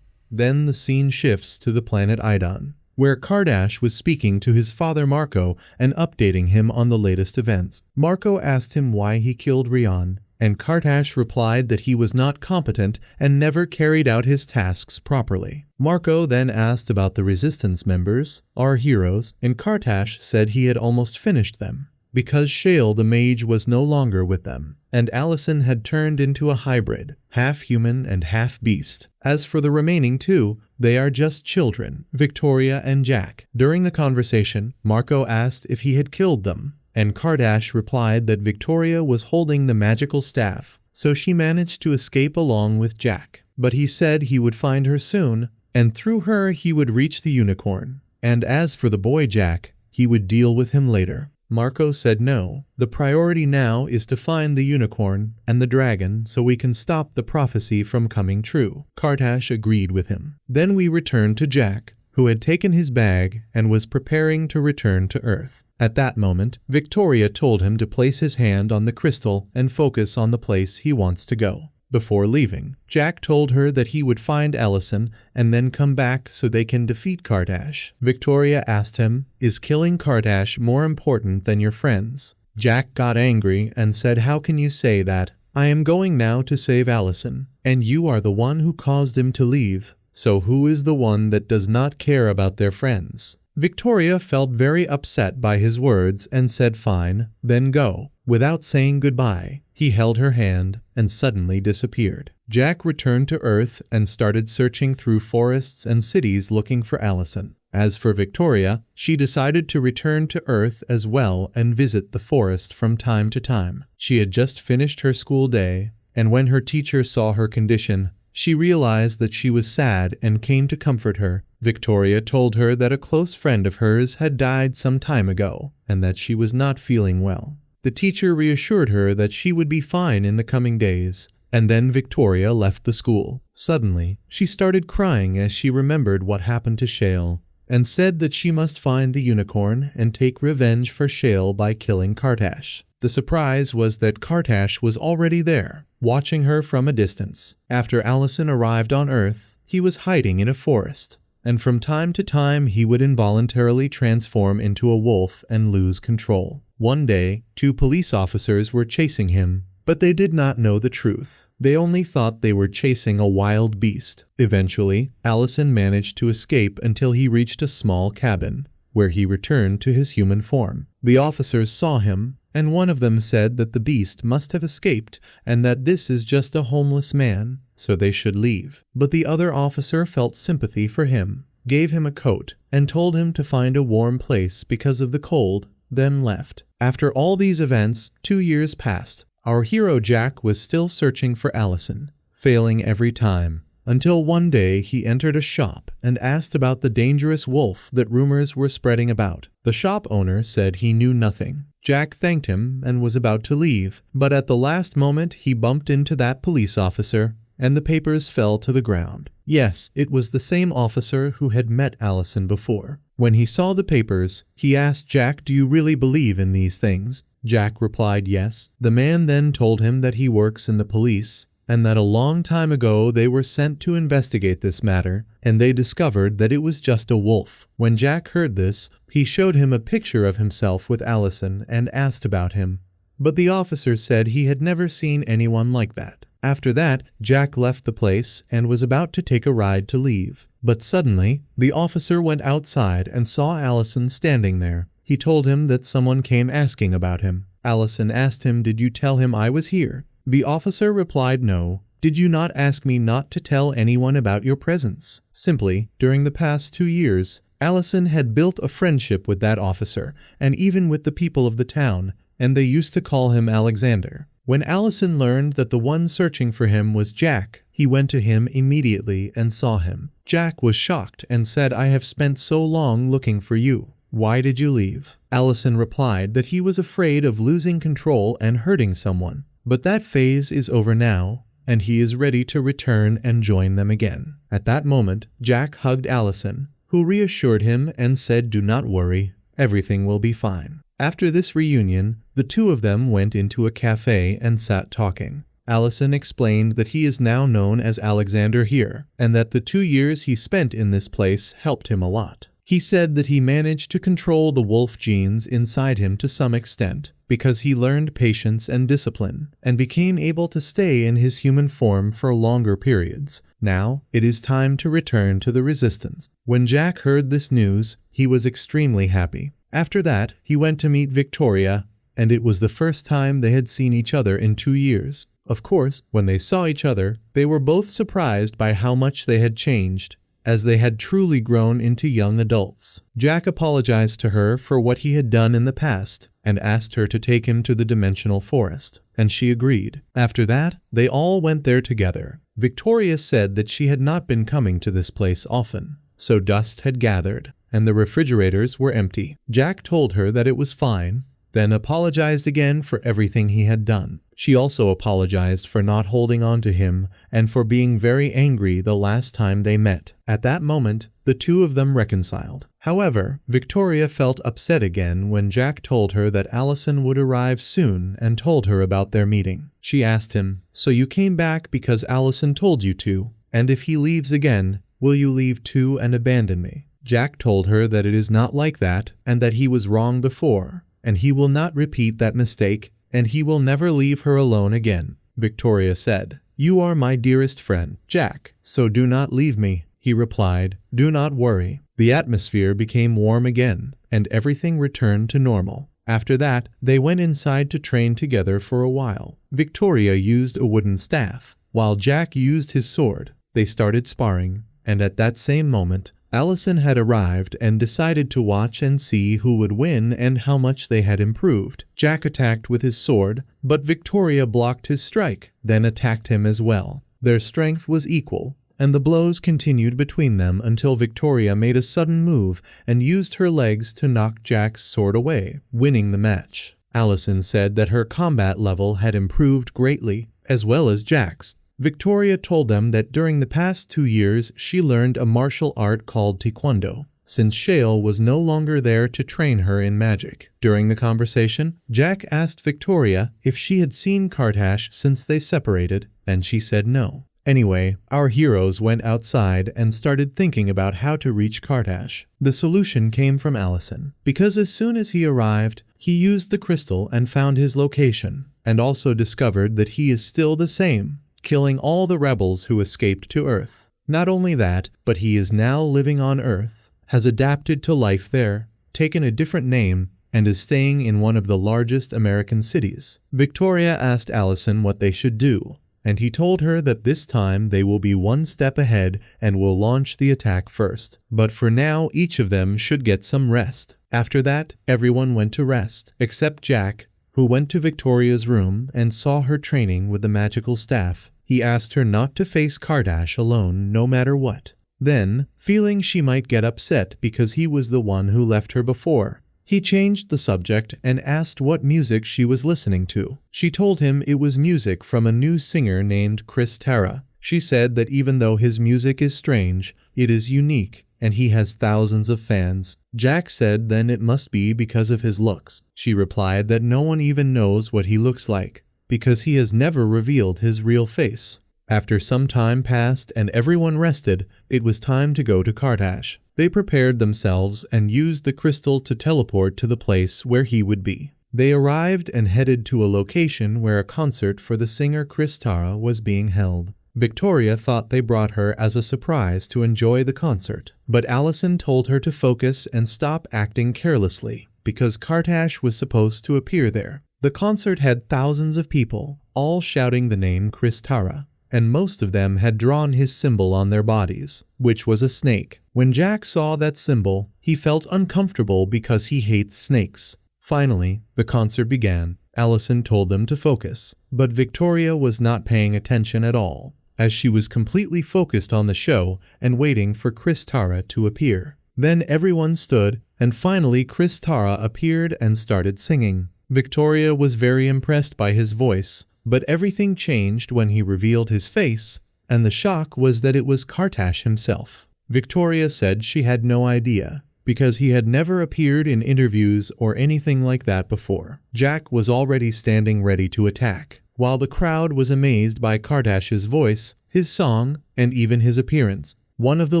Then the scene shifts to the planet Idon, where Kardash was speaking to his father Marco and updating him on the latest events. Marco asked him why he killed Rion, and Kardash replied that he was not competent and never carried out his tasks properly. Marco then asked about the resistance members, our heroes, and Kardash said he had almost finished them, because Shale the mage was no longer with them, and Allison had turned into a hybrid, half human and half beast. As for the remaining two, they are just children, Victoria and Jack. During the conversation, Marco asked if he had killed them, and Kardash replied that Victoria was holding the magical staff, so she managed to escape along with Jack. But he said he would find her soon, and through her he would reach the unicorn. And as for the boy Jack, he would deal with him later. Marco said no. The priority now is to find the unicorn and the dragon so we can stop the prophecy from coming true. Kardash agreed with him. Then we returned to Jack, who had taken his bag and was preparing to return to Earth. At that moment, Victoria told him to place his hand on the crystal and focus on the place he wants to go. Before leaving, Jack told her that he would find Allison and then come back so they can defeat Kardash. Victoria asked him, "Is killing Kardash more important than your friends?" Jack got angry and said, "How can you say that? I am going now to save Allison, and you are the one who caused him to leave. So who is the one that does not care about their friends?" Victoria felt very upset by his words and said fine, then go. Without saying goodbye, he held her hand and suddenly disappeared. Jack returned to Earth and started searching through forests and cities looking for Allison. As for Victoria, she decided to return to Earth as well and visit the forest from time to time. She had just finished her school day, and when her teacher saw her condition, she realized that she was sad and came to comfort her. Victoria told her that a close friend of hers had died some time ago and that she was not feeling well. The teacher reassured her that she would be fine in the coming days, and then Victoria left the school. Suddenly, she started crying as she remembered what happened to Shale, and said that she must find the unicorn and take revenge for Shale by killing Kardash. The surprise was that Kardash was already there, watching her from a distance. After Allison arrived on Earth, he was hiding in a forest, and from time to time he would involuntarily transform into a wolf and lose control. One day, 2 police officers were chasing him, but they did not know the truth. They only thought they were chasing a wild beast. Eventually, Allison managed to escape until he reached a small cabin, where he returned to his human form. The officers saw him, and one of them said that the beast must have escaped and that this is just a homeless man, so they should leave. But the other officer felt sympathy for him, gave him a coat, and told him to find a warm place because of the cold, then left. After all these events, 2 years passed. Our hero Jack was still searching for Allison, failing every time, until one day he entered a shop and asked about the dangerous wolf that rumors were spreading about. The shop owner said he knew nothing. Jack thanked him and was about to leave, but at the last moment he bumped into that police officer, and the papers fell to the ground. Yes, it was the same officer who had met Allison before. When he saw the papers, he asked Jack, "Do you really believe in these things?" Jack replied yes. The man then told him that he works in the police, and that a long time ago they were sent to investigate this matter, and they discovered that it was just a wolf. When Jack heard this, he showed him a picture of himself with Allison and asked about him. But the officer said he had never seen anyone like that. After that, Jack left the place and was about to take a ride to leave. But suddenly, the officer went outside and saw Allison standing there. He told him that someone came asking about him. Allison asked him, "Did you tell him I was here?" The officer replied, "No. Did you not ask me not to tell anyone about your presence?" Simply, during the past 2 years, Allison had built a friendship with that officer, and even with the people of the town, and they used to call him Alexander. When Allison learned that the one searching for him was Jack, he went to him immediately and saw him. Jack was shocked and said, "I have spent so long looking for you. Why did you leave?" Allison replied that he was afraid of losing control and hurting someone. But that phase is over now, and he is ready to return and join them again. At that moment, Jack hugged Allison, who reassured him and said, "Do not worry, everything will be fine." After this reunion, the two of them went into a cafe and sat talking. Allison explained that he is now known as Alexander here, and that the 2 years he spent in this place helped him a lot. He said that he managed to control the wolf genes inside him to some extent, because he learned patience and discipline, and became able to stay in his human form for longer periods. Now, it is time to return to the resistance. When Jack heard this news, he was extremely happy. After that, he went to meet Victoria, and it was the first time they had seen each other in 2 years. Of course, when they saw each other, they were both surprised by how much they had changed, as they had truly grown into young adults. Jack apologized to her for what he had done in the past, and asked her to take him to the dimensional forest, and she agreed. After that, they all went there together. Victoria said that she had not been coming to this place often, so dust had gathered, and the refrigerators were empty. Jack told her that it was fine, then apologized again for everything he had done. She also apologized for not holding on to him and for being very angry the last time they met. At that moment, the two of them reconciled. However, Victoria felt upset again when Jack told her that Allison would arrive soon and told her about their meeting. She asked him, "So you came back because Allison told you to? And if he leaves again, will you leave too and abandon me?" Jack told her that it is not like that, and that he was wrong before, and he will not repeat that mistake, and he will never leave her alone again. Victoria said, "You are my dearest friend, Jack, so do not leave me." He replied, "Do not worry." The atmosphere became warm again, and everything returned to normal. After that, they went inside to train together for a while. Victoria used a wooden staff, while Jack used his sword. They started sparring, and at that same moment, Allison had arrived and decided to watch and see who would win and how much they had improved. Jack attacked with his sword, but Victoria blocked his strike, then attacked him as well. Their strength was equal, and the blows continued between them until Victoria made a sudden move and used her legs to knock Jack's sword away, winning the match. Allison said that her combat level had improved greatly, as well as Jack's. Victoria told them that during the past 2 years she learned a martial art called Taekwondo, since Shale was no longer there to train her in magic. During the conversation, Jack asked Victoria if she had seen Kartash since they separated, and she said no. Anyway, our heroes went outside and started thinking about how to reach Kartash. The solution came from Allison, because as soon as he arrived, he used the crystal and found his location, and also discovered that he is still the same, killing all the rebels who escaped to Earth. Not only that, but he is now living on Earth, has adapted to life there, taken a different name, and is staying in one of the largest American cities. Victoria asked Allison what they should do, and he told her that this time they will be one step ahead and will launch the attack first. But for now, each of them should get some rest. After that, everyone went to rest, except Jack, who went to Victoria's room and saw her training with the magical staff. He asked her not to face Kardash alone no matter what. Then, feeling she might get upset because he was the one who left her before, he changed the subject and asked what music she was listening to. She told him it was music from a new singer named Chris Tara. She said that even though his music is strange, it is unique and he has thousands of fans. Jack said then it must be because of his looks. She replied that no one even knows what he looks like, because he has never revealed his real face. After some time passed and everyone rested, it was time to go to Kardash. They prepared themselves and used the crystal to teleport to the place where he would be. They arrived and headed to a location where a concert for the singer Chris Tara was being held. Victoria thought they brought her as a surprise to enjoy the concert, but Allison told her to focus and stop acting carelessly, because Kardash was supposed to appear there. The concert had thousands of people, all shouting the name Chris Tara, and most of them had drawn his symbol on their bodies, which was a snake. When Jack saw that symbol, he felt uncomfortable because he hates snakes. Finally, the concert began. Allison told them to focus, but Victoria was not paying attention at all, as she was completely focused on the show and waiting for Chris Tara to appear. Then everyone stood, and finally Chris Tara appeared and started singing. Victoria was very impressed by his voice, but everything changed when he revealed his face, and the shock was that it was Kardash himself. Victoria said she had no idea, because he had never appeared in interviews or anything like that before. Jack was already standing ready to attack, while the crowd was amazed by Kardash's voice, his song, and even his appearance. One of the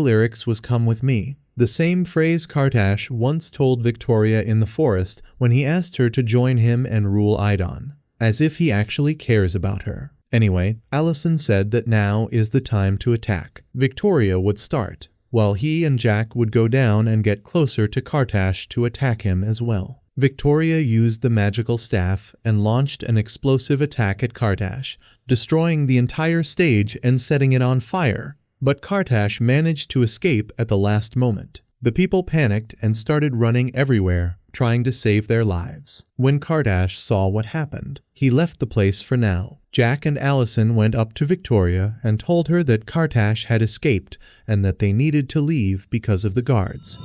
lyrics was "Come with me," the same phrase Kardash once told Victoria in the forest when he asked her to join him and rule Idon, as if he actually cares about her. Anyway, Allison said that now is the time to attack. Victoria would start, while he and Jack would go down and get closer to Kardash to attack him as well. Victoria used the magical staff and launched an explosive attack at Kardash, destroying the entire stage and setting it on fire. But Kardash managed to escape at the last moment. The people panicked and started running everywhere, trying to save their lives. When Kardash saw what happened, he left the place for now. Jack and Allison went up to Victoria and told her that Kardash had escaped and that they needed to leave because of the guards.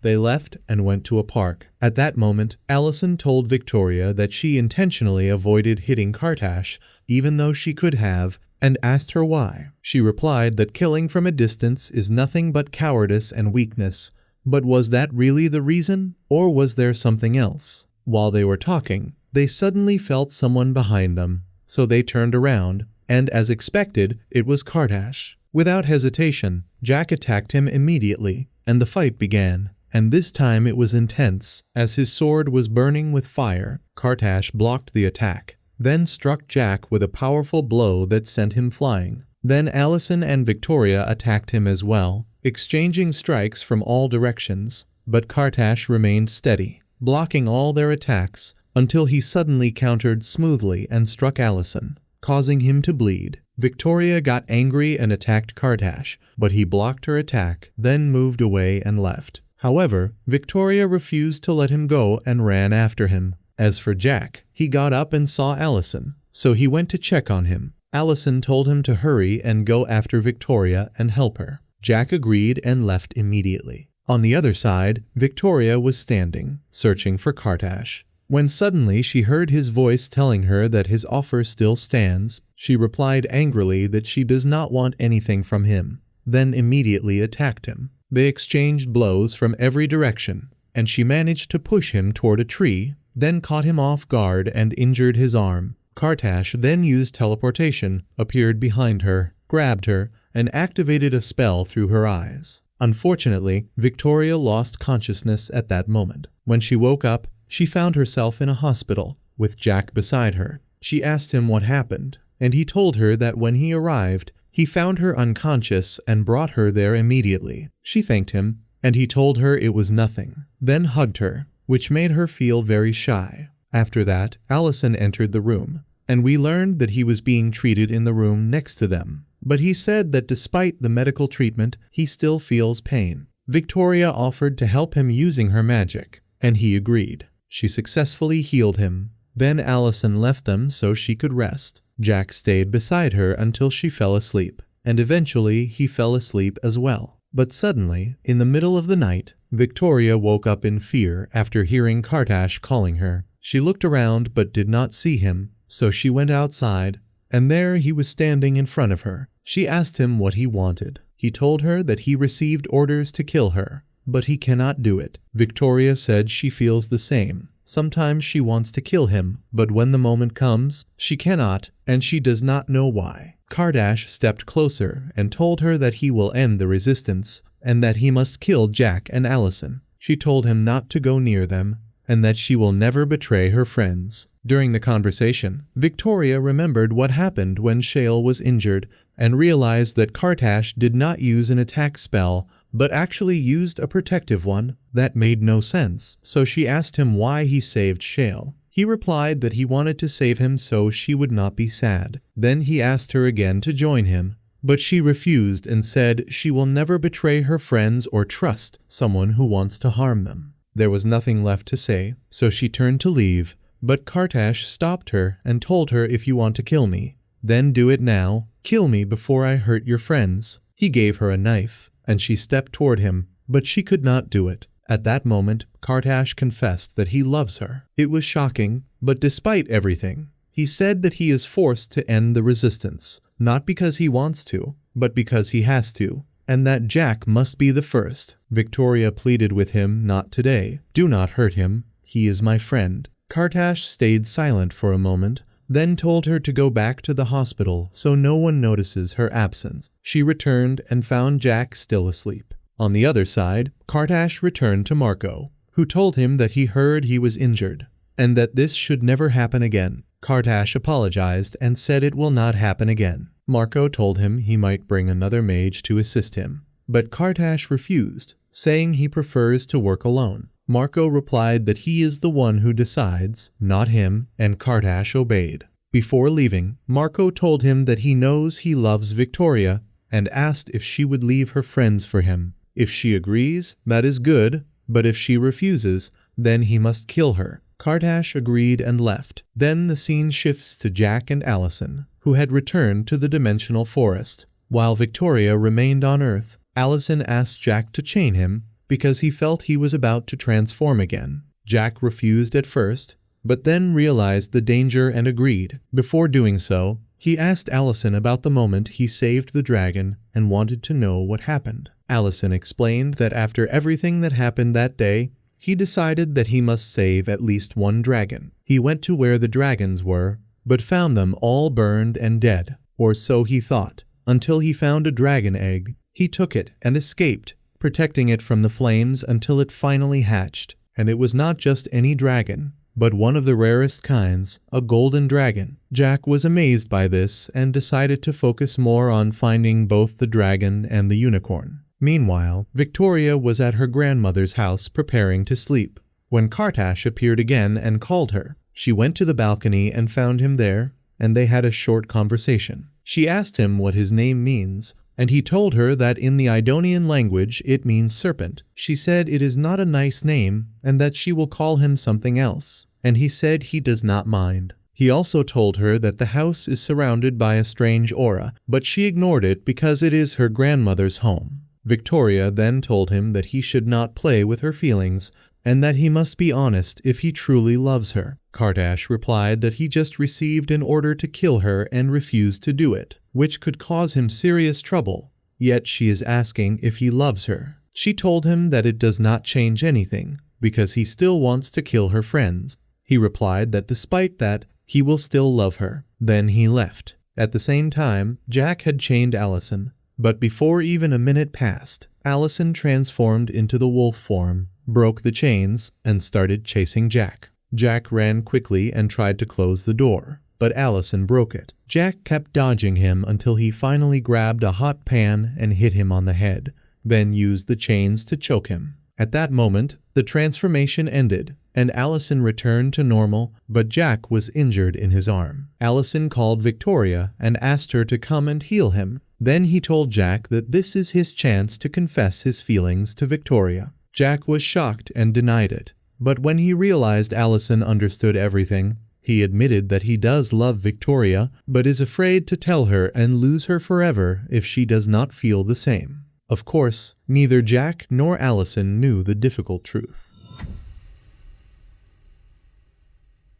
They left and went to a park. At that moment, Allison told Victoria that she intentionally avoided hitting Kardash, even though she could have, and asked her why. She replied that killing from a distance is nothing but cowardice and weakness. But was that really the reason, or was there something else? While they were talking, they suddenly felt someone behind them, so they turned around, and as expected, it was Kardash. Without hesitation, Jack attacked him immediately, and the fight began. And this time it was intense, as his sword was burning with fire. Kardash blocked the attack, then struck Jack with a powerful blow that sent him flying. Then Allison and Victoria attacked him as well, exchanging strikes from all directions, but Kardash remained steady, blocking all their attacks until he suddenly countered smoothly and struck Allison, causing him to bleed. Victoria got angry and attacked Kardash, but he blocked her attack, then moved away and left. However, Victoria refused to let him go and ran after him. As for Jack, he got up and saw Allison, so he went to check on him. Allison told him to hurry and go after Victoria and help her. Jack agreed and left immediately. On the other side, Victoria was standing, searching for Kardash. When suddenly she heard his voice telling her that his offer still stands, she replied angrily that she does not want anything from him, then immediately attacked him. They exchanged blows from every direction, and she managed to push him toward a tree, then caught him off guard and injured his arm. Kardash then used teleportation, appeared behind her, grabbed her, and activated a spell through her eyes. Unfortunately, Victoria lost consciousness at that moment. When she woke up, she found herself in a hospital, with Jack beside her. She asked him what happened, and he told her that when he arrived, he found her unconscious and brought her there immediately. She thanked him, and he told her it was nothing, then hugged her, which made her feel very shy. After that, Allison entered the room, and we learned that he was being treated in the room next to them. But he said that despite the medical treatment, he still feels pain. Victoria offered to help him using her magic, and he agreed. She successfully healed him, Then Allison left them so she could rest. Jack stayed beside her until she fell asleep, and eventually he fell asleep as well. But suddenly, in the middle of the night, Victoria woke up in fear after hearing Kartash calling her. She looked around but did not see him, so she went outside, and there he was standing in front of her. She asked him what he wanted. He told her that he received orders to kill her, but he cannot do it. Victoria said she feels the same. Sometimes she wants to kill him, but when the moment comes, she cannot, and she does not know why. Kartash stepped closer and told her that he will end the resistance, and that he must kill Jack and Allison. She told him not to go near them, and that she will never betray her friends. During the conversation, Victoria remembered what happened when Shale was injured, and realized that Kartash did not use an attack spell, but actually used a protective one. That made no sense, so she asked him why he saved Shale. He replied that he wanted to save him so she would not be sad. Then he asked her again to join him, but she refused and said she will never betray her friends or trust someone who wants to harm them. There was nothing left to say, so she turned to leave, but Kartash stopped her and told her, if you want to kill me, then do it now. Kill me before I hurt your friends. He gave her a knife, and she stepped toward him, but she could not do it. At that moment, Kartash confessed that he loves her. It was shocking, but despite everything, he said that he is forced to end the resistance, not because he wants to, but because he has to, and that Jack must be the first. Victoria pleaded with him, not today. Do not hurt him. He is my friend. Kartash stayed silent for a moment, then told her to go back to the hospital so no one notices her absence. She returned and found Jack still asleep. On the other side, Kartash returned to Marco, who told him that he heard he was injured, and that this should never happen again. Kartash apologized and said it will not happen again. Marco told him he might bring another mage to assist him, but Kartash refused, saying he prefers to work alone. Marco replied that he is the one who decides, not him, and Kartash obeyed. Before leaving, Marco told him that he knows he loves Victoria and asked if she would leave her friends for him. If she agrees, that is good, but if she refuses, then he must kill her. Kartash agreed and left. Then the scene shifts to Jack and Allison, who had returned to the dimensional forest. While Victoria remained on Earth, Allison asked Jack to chain him because he felt he was about to transform again. Jack refused at first, but then realized the danger and agreed. Before doing so, he asked Allison about the moment he saved the dragon and wanted to know what happened. Allison explained that after everything that happened that day, he decided that he must save at least one dragon. He went to where the dragons were, but found them all burned and dead, or so he thought, until he found a dragon egg. He took it and escaped, protecting it from the flames until it finally hatched. And it was not just any dragon, but one of the rarest kinds, a golden dragon. Jack was amazed by this and decided to focus more on finding both the dragon and the unicorn. Meanwhile, Victoria was at her grandmother's house preparing to sleep, when Kartash appeared again and called her. She went to the balcony and found him there, and they had a short conversation. She asked him what his name means, and he told her that in the Idonian language it means serpent. She said it is not a nice name and that she will call him something else, and he said he does not mind. He also told her that the house is surrounded by a strange aura, but she ignored it because it is her grandmother's home. Victoria then told him that he should not play with her feelings and that he must be honest if he truly loves her. Kartash replied that he just received an order to kill her and refused to do it, which could cause him serious trouble. Yet she is asking if he loves her. She told him that it does not change anything, because he still wants to kill her friends. He replied that despite that, he will still love her. Then he left. At the same time, Jack had chained Allison, but before even a minute passed, Allison transformed into the wolf form, broke the chains, and started chasing Jack. Jack ran quickly and tried to close the door, but Allison broke it. Jack kept dodging him until he finally grabbed a hot pan and hit him on the head, then used the chains to choke him. At that moment, the transformation ended, and Allison returned to normal, but Jack was injured in his arm. Allison called Victoria and asked her to come and heal him. Then he told Jack that this is his chance to confess his feelings to Victoria. Jack was shocked and denied it, but when he realized Allison understood everything, He admitted that he does love Victoria, but is afraid to tell her and lose her forever if she does not feel the same. Of course, neither Jack nor Allison knew the difficult truth.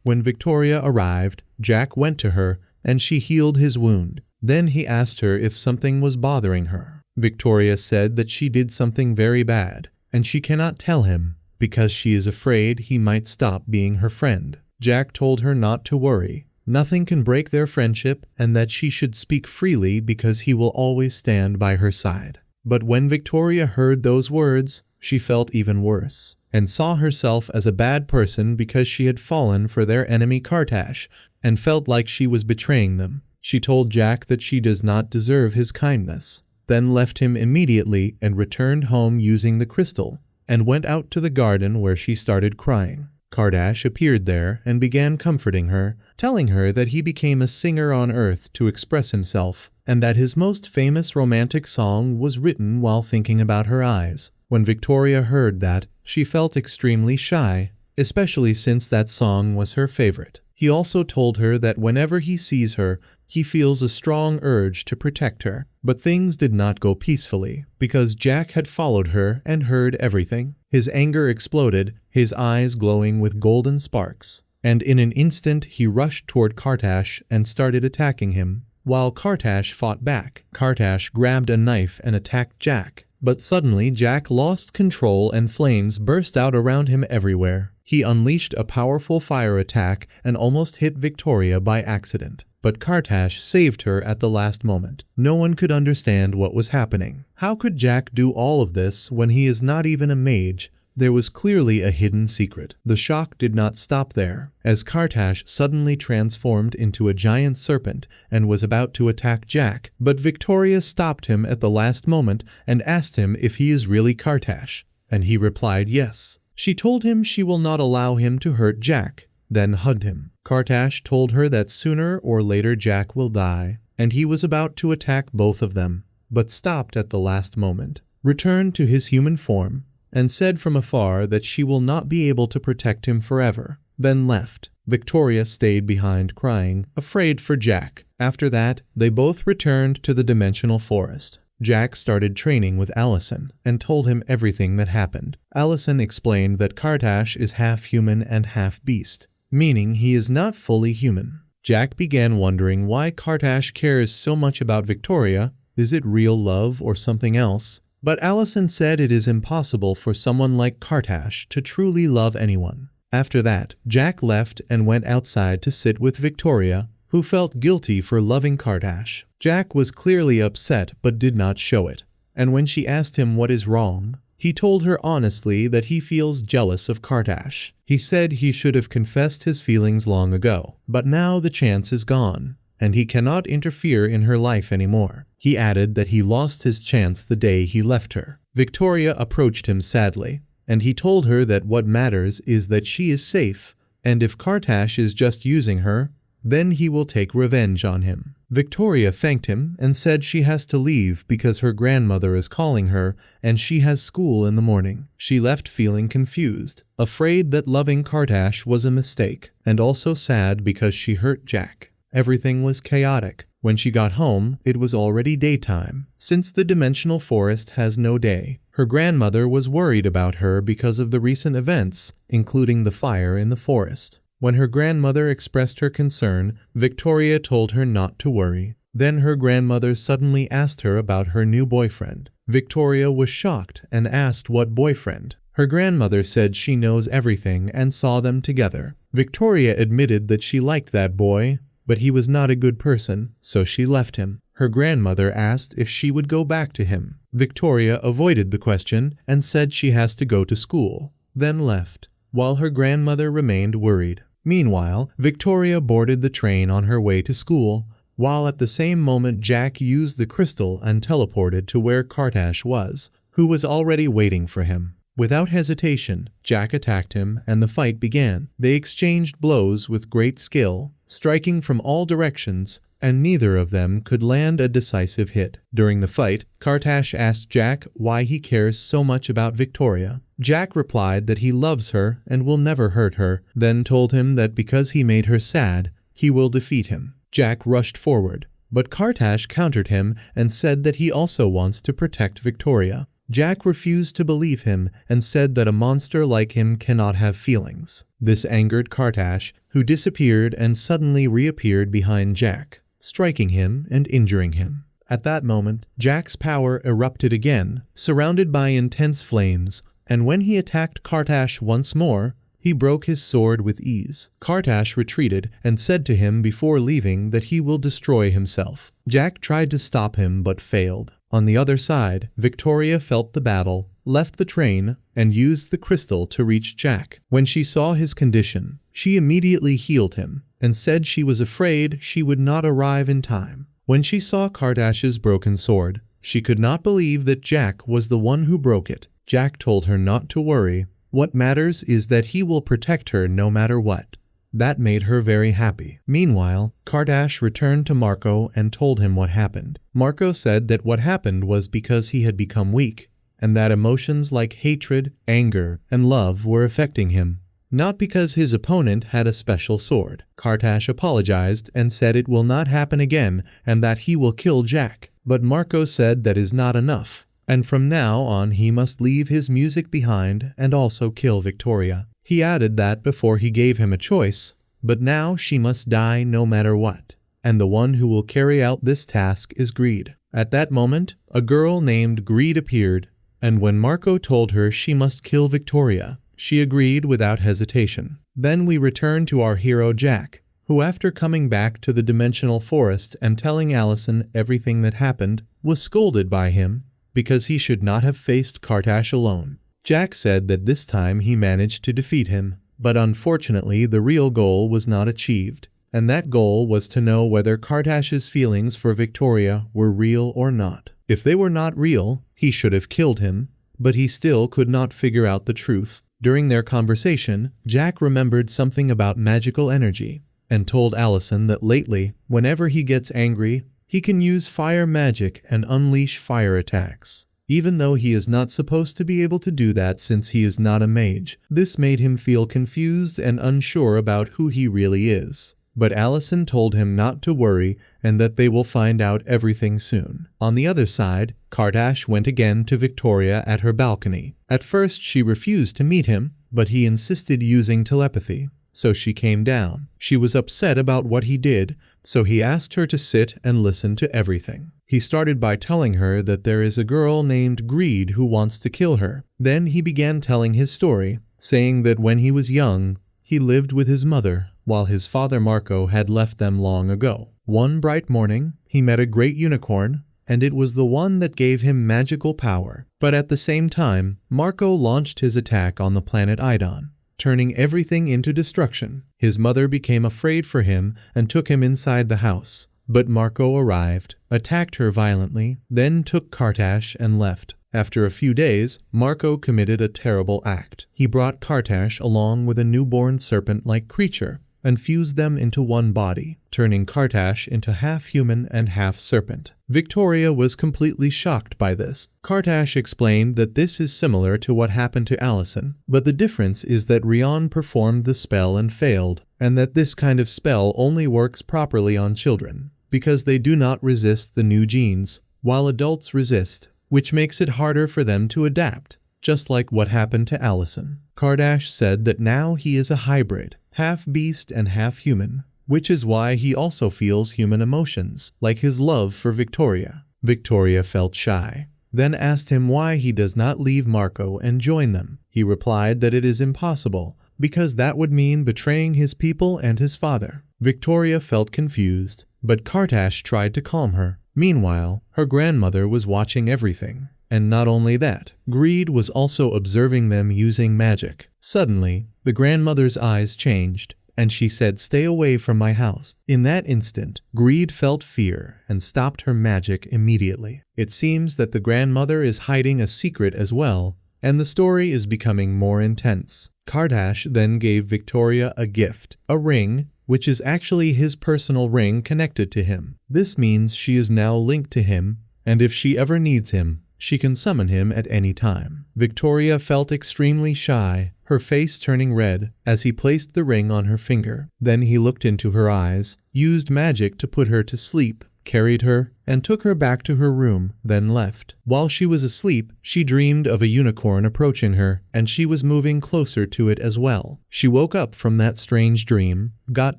When Victoria arrived, Jack went to her and she healed his wound. Then he asked her if something was bothering her. Victoria said that she did something very bad and she cannot tell him because she is afraid he might stop being her friend. Jack told her not to worry. Nothing can break their friendship and that she should speak freely because he will always stand by her side. But when Victoria heard those words, she felt even worse and saw herself as a bad person because she had fallen for their enemy Kartash and felt like she was betraying them. She told Jack that she does not deserve his kindness, then left him immediately and returned home using the crystal, and went out to the garden where she started crying. Kartash appeared there and began comforting her, telling her that he became a singer on Earth to express himself, and that his most famous romantic song was written while thinking about her eyes. When Victoria heard that, she felt extremely shy, especially since that song was her favorite. He also told her that whenever he sees her, he feels a strong urge to protect her. But things did not go peacefully, because Jack had followed her and heard everything. His anger exploded, his eyes glowing with golden sparks, and in an instant he rushed toward Kartash and started attacking him. While Kartash fought back, Kartash grabbed a knife and attacked Jack. But suddenly Jack lost control and flames burst out around him everywhere. He unleashed a powerful fire attack and almost hit Victoria by accident. But Kartash saved her at the last moment. No one could understand what was happening. How could Jack do all of this when he is not even a mage? There was clearly a hidden secret. The shock did not stop there, as Kartash suddenly transformed into a giant serpent and was about to attack Jack, but Victoria stopped him at the last moment and asked him if he is really Kartash, and he replied yes. She told him she will not allow him to hurt Jack, then hugged him. Kartash told her that sooner or later Jack will die, and he was about to attack both of them, but stopped at the last moment, returned to his human form, and said from afar that she will not be able to protect him forever, then left. Victoria stayed behind crying, afraid for Jack. After that, they both returned to the dimensional forest. Jack started training with Allison and told him everything that happened. Allison explained that Kartash is half human and half beast, meaning he is not fully human. Jack began wondering why Kartash cares so much about Victoria. Is it real love or something else? But Allison said it is impossible for someone like Kartash to truly love anyone. After that, Jack left and went outside to sit with Victoria, who felt guilty for loving Kartash. Jack was clearly upset but did not show it, and when she asked him what is wrong, he told her honestly that he feels jealous of Kartash. He said he should have confessed his feelings long ago, but now the chance is gone, and he cannot interfere in her life anymore. He added that he lost his chance the day he left her. Victoria approached him sadly, and he told her that what matters is that she is safe, and if Kartash is just using her, then he will take revenge on him. Victoria thanked him and said she has to leave because her grandmother is calling her and she has school in the morning. She left feeling confused, afraid that loving Kartash was a mistake, and also sad because she hurt Jack. Everything was chaotic. When she got home, it was already daytime. Since the dimensional forest has no day, her grandmother was worried about her because of the recent events, including the fire in the forest. When her grandmother expressed her concern, Victoria told her not to worry. Then her grandmother suddenly asked her about her new boyfriend. Victoria was shocked and asked what boyfriend. Her grandmother said she knows everything and saw them together. Victoria admitted that she liked that boy, but he was not a good person, so she left him. Her grandmother asked if she would go back to him. Victoria avoided the question and said she has to go to school, then left, while her grandmother remained worried. Meanwhile, Victoria boarded the train on her way to school, while at the same moment Jack used the crystal and teleported to where Kartash was, who was already waiting for him. Without hesitation, Jack attacked him and the fight began. They exchanged blows with great skill, striking from all directions, and neither of them could land a decisive hit. During the fight, Kartash asked Jack why he cares so much about Victoria. Jack replied that he loves her and will never hurt her, then told him that because he made her sad, he will defeat him. Jack rushed forward, but Kartash countered him and said that he also wants to protect Victoria. Jack refused to believe him and said that a monster like him cannot have feelings. This angered Kartash, who disappeared and suddenly reappeared behind Jack, striking him and injuring him. At that moment, Jack's power erupted again, surrounded by intense flames, and when he attacked Kartash once more, he broke his sword with ease. Kartash retreated and said to him before leaving that he will destroy himself. Jack tried to stop him but failed. On the other side, Victoria felt the battle, left the train, and used the crystal to reach Jack. When she saw his condition, she immediately healed him and said she was afraid she would not arrive in time. When she saw Kartash's broken sword, she could not believe that Jack was the one who broke it. Jack told her not to worry. What matters is that he will protect her no matter what. That made her very happy. Meanwhile, Kartash returned to Marco and told him what happened. Marco said that what happened was because he had become weak, and that emotions like hatred, anger, and love were affecting him, not because his opponent had a special sword. Kartash apologized and said it will not happen again and that he will kill Jack. But Marco said that is not enough, and from now on he must leave his music behind and also kill Victoria. He added that before he gave him a choice, but now she must die no matter what, and the one who will carry out this task is Greed. At that moment, a girl named Greed appeared, and when Marco told her she must kill Victoria, she agreed without hesitation. Then we return to our hero Jack, who after coming back to the dimensional forest and telling Allison everything that happened, was scolded by him because he should not have faced Kartash alone. Jack said that this time he managed to defeat him, but unfortunately the real goal was not achieved, and that goal was to know whether Kartash's feelings for Victoria were real or not. If they were not real, he should have killed him, but he still could not figure out the truth. During their conversation, Jack remembered something about magical energy, and told Allison that lately, whenever he gets angry, he can use fire magic and unleash fire attacks. Even though he is not supposed to be able to do that since he is not a mage. This made him feel confused and unsure about who he really is. But Allison told him not to worry and that they will find out everything soon. On the other side, Kartash went again to Victoria at her balcony. At first she refused to meet him, but he insisted using telepathy, so she came down. She was upset about what he did, so he asked her to sit and listen to everything. He started by telling her that there is a girl named Greed who wants to kill her. Then he began telling his story, saying that when he was young, he lived with his mother, while his father Marco had left them long ago. One bright morning, he met a great unicorn, and it was the one that gave him magical power. But at the same time, Marco launched his attack on the planet Idon, turning everything into destruction. His mother became afraid for him and took him inside the house. But Marco arrived, attacked her violently, then took Kartash and left. After a few days, Marco committed a terrible act. He brought Kartash along with a newborn serpent-like creature and fused them into one body, turning Kartash into half human and half serpent. Victoria was completely shocked by this. Kartash explained that this is similar to what happened to Allison, but the difference is that Rion performed the spell and failed, and that this kind of spell only works properly on children, because they do not resist the new genes, while adults resist, which makes it harder for them to adapt, just like what happened to Allison. Kartash said that now he is a hybrid, half beast and half human, which is why he also feels human emotions, like his love for Victoria. Victoria felt shy, then asked him why he does not leave Marco and join them. He replied that it is impossible, because that would mean betraying his people and his father. Victoria felt confused, but Kartash tried to calm her. Meanwhile, her grandmother was watching everything. And not only that, Greed was also observing them using magic. Suddenly, the grandmother's eyes changed, and she said, "Stay away from my house." In that instant, Greed felt fear and stopped her magic immediately. It seems that the grandmother is hiding a secret as well, and the story is becoming more intense. Kartash then gave Victoria a gift, a ring, which is actually his personal ring connected to him. This means she is now linked to him, and if she ever needs him, She can summon him at any time. Victoria felt extremely shy, her face turning red, as he placed the ring on her finger. Then he looked into her eyes, used magic to put her to sleep, carried her, and took her back to her room, then left. While she was asleep, she dreamed of a unicorn approaching her, and she was moving closer to it as well. She woke up from that strange dream, got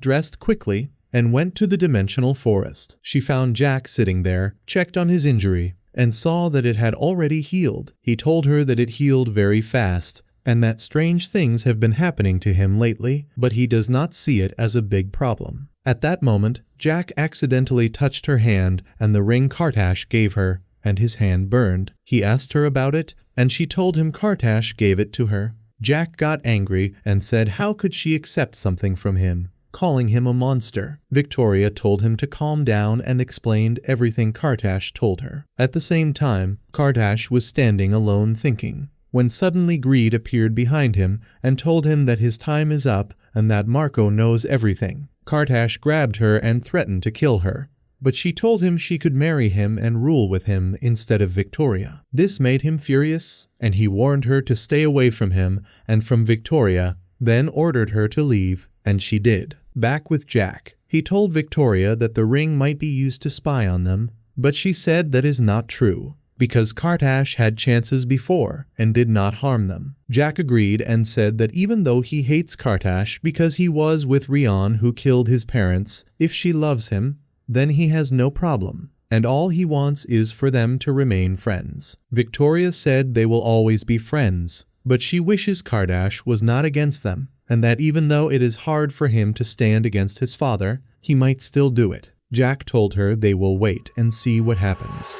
dressed quickly, and went to the dimensional forest. She found Jack sitting there, checked on his injury, and saw that it had already healed. He told her that it healed very fast, and that strange things have been happening to him lately, but he does not see it as a big problem. At that moment, Jack accidentally touched her hand and the ring Kartash gave her, and his hand burned. He asked her about it, and she told him Kartash gave it to her. Jack got angry and said how could she accept something from him, calling him a monster. Victoria told him to calm down and explained everything Kartash told her. At the same time, Kartash was standing alone thinking, when suddenly Greed appeared behind him and told him that his time is up and that Marco knows everything. Kartash grabbed her and threatened to kill her, but she told him she could marry him and rule with him instead of Victoria. This made him furious, and he warned her to stay away from him and from Victoria, then ordered her to leave, and she did. Back with Jack, he told Victoria that the ring might be used to spy on them, but she said that is not true, because Kartash had chances before and did not harm them. Jack agreed and said that even though he hates Kartash because he was with Rion who killed his parents, if she loves him, then he has no problem, and all he wants is for them to remain friends. Victoria said they will always be friends, but she wishes Kartash was not against them, and that even though it is hard for him to stand against his father, he might still do it. Jack told her they will wait and see what happens.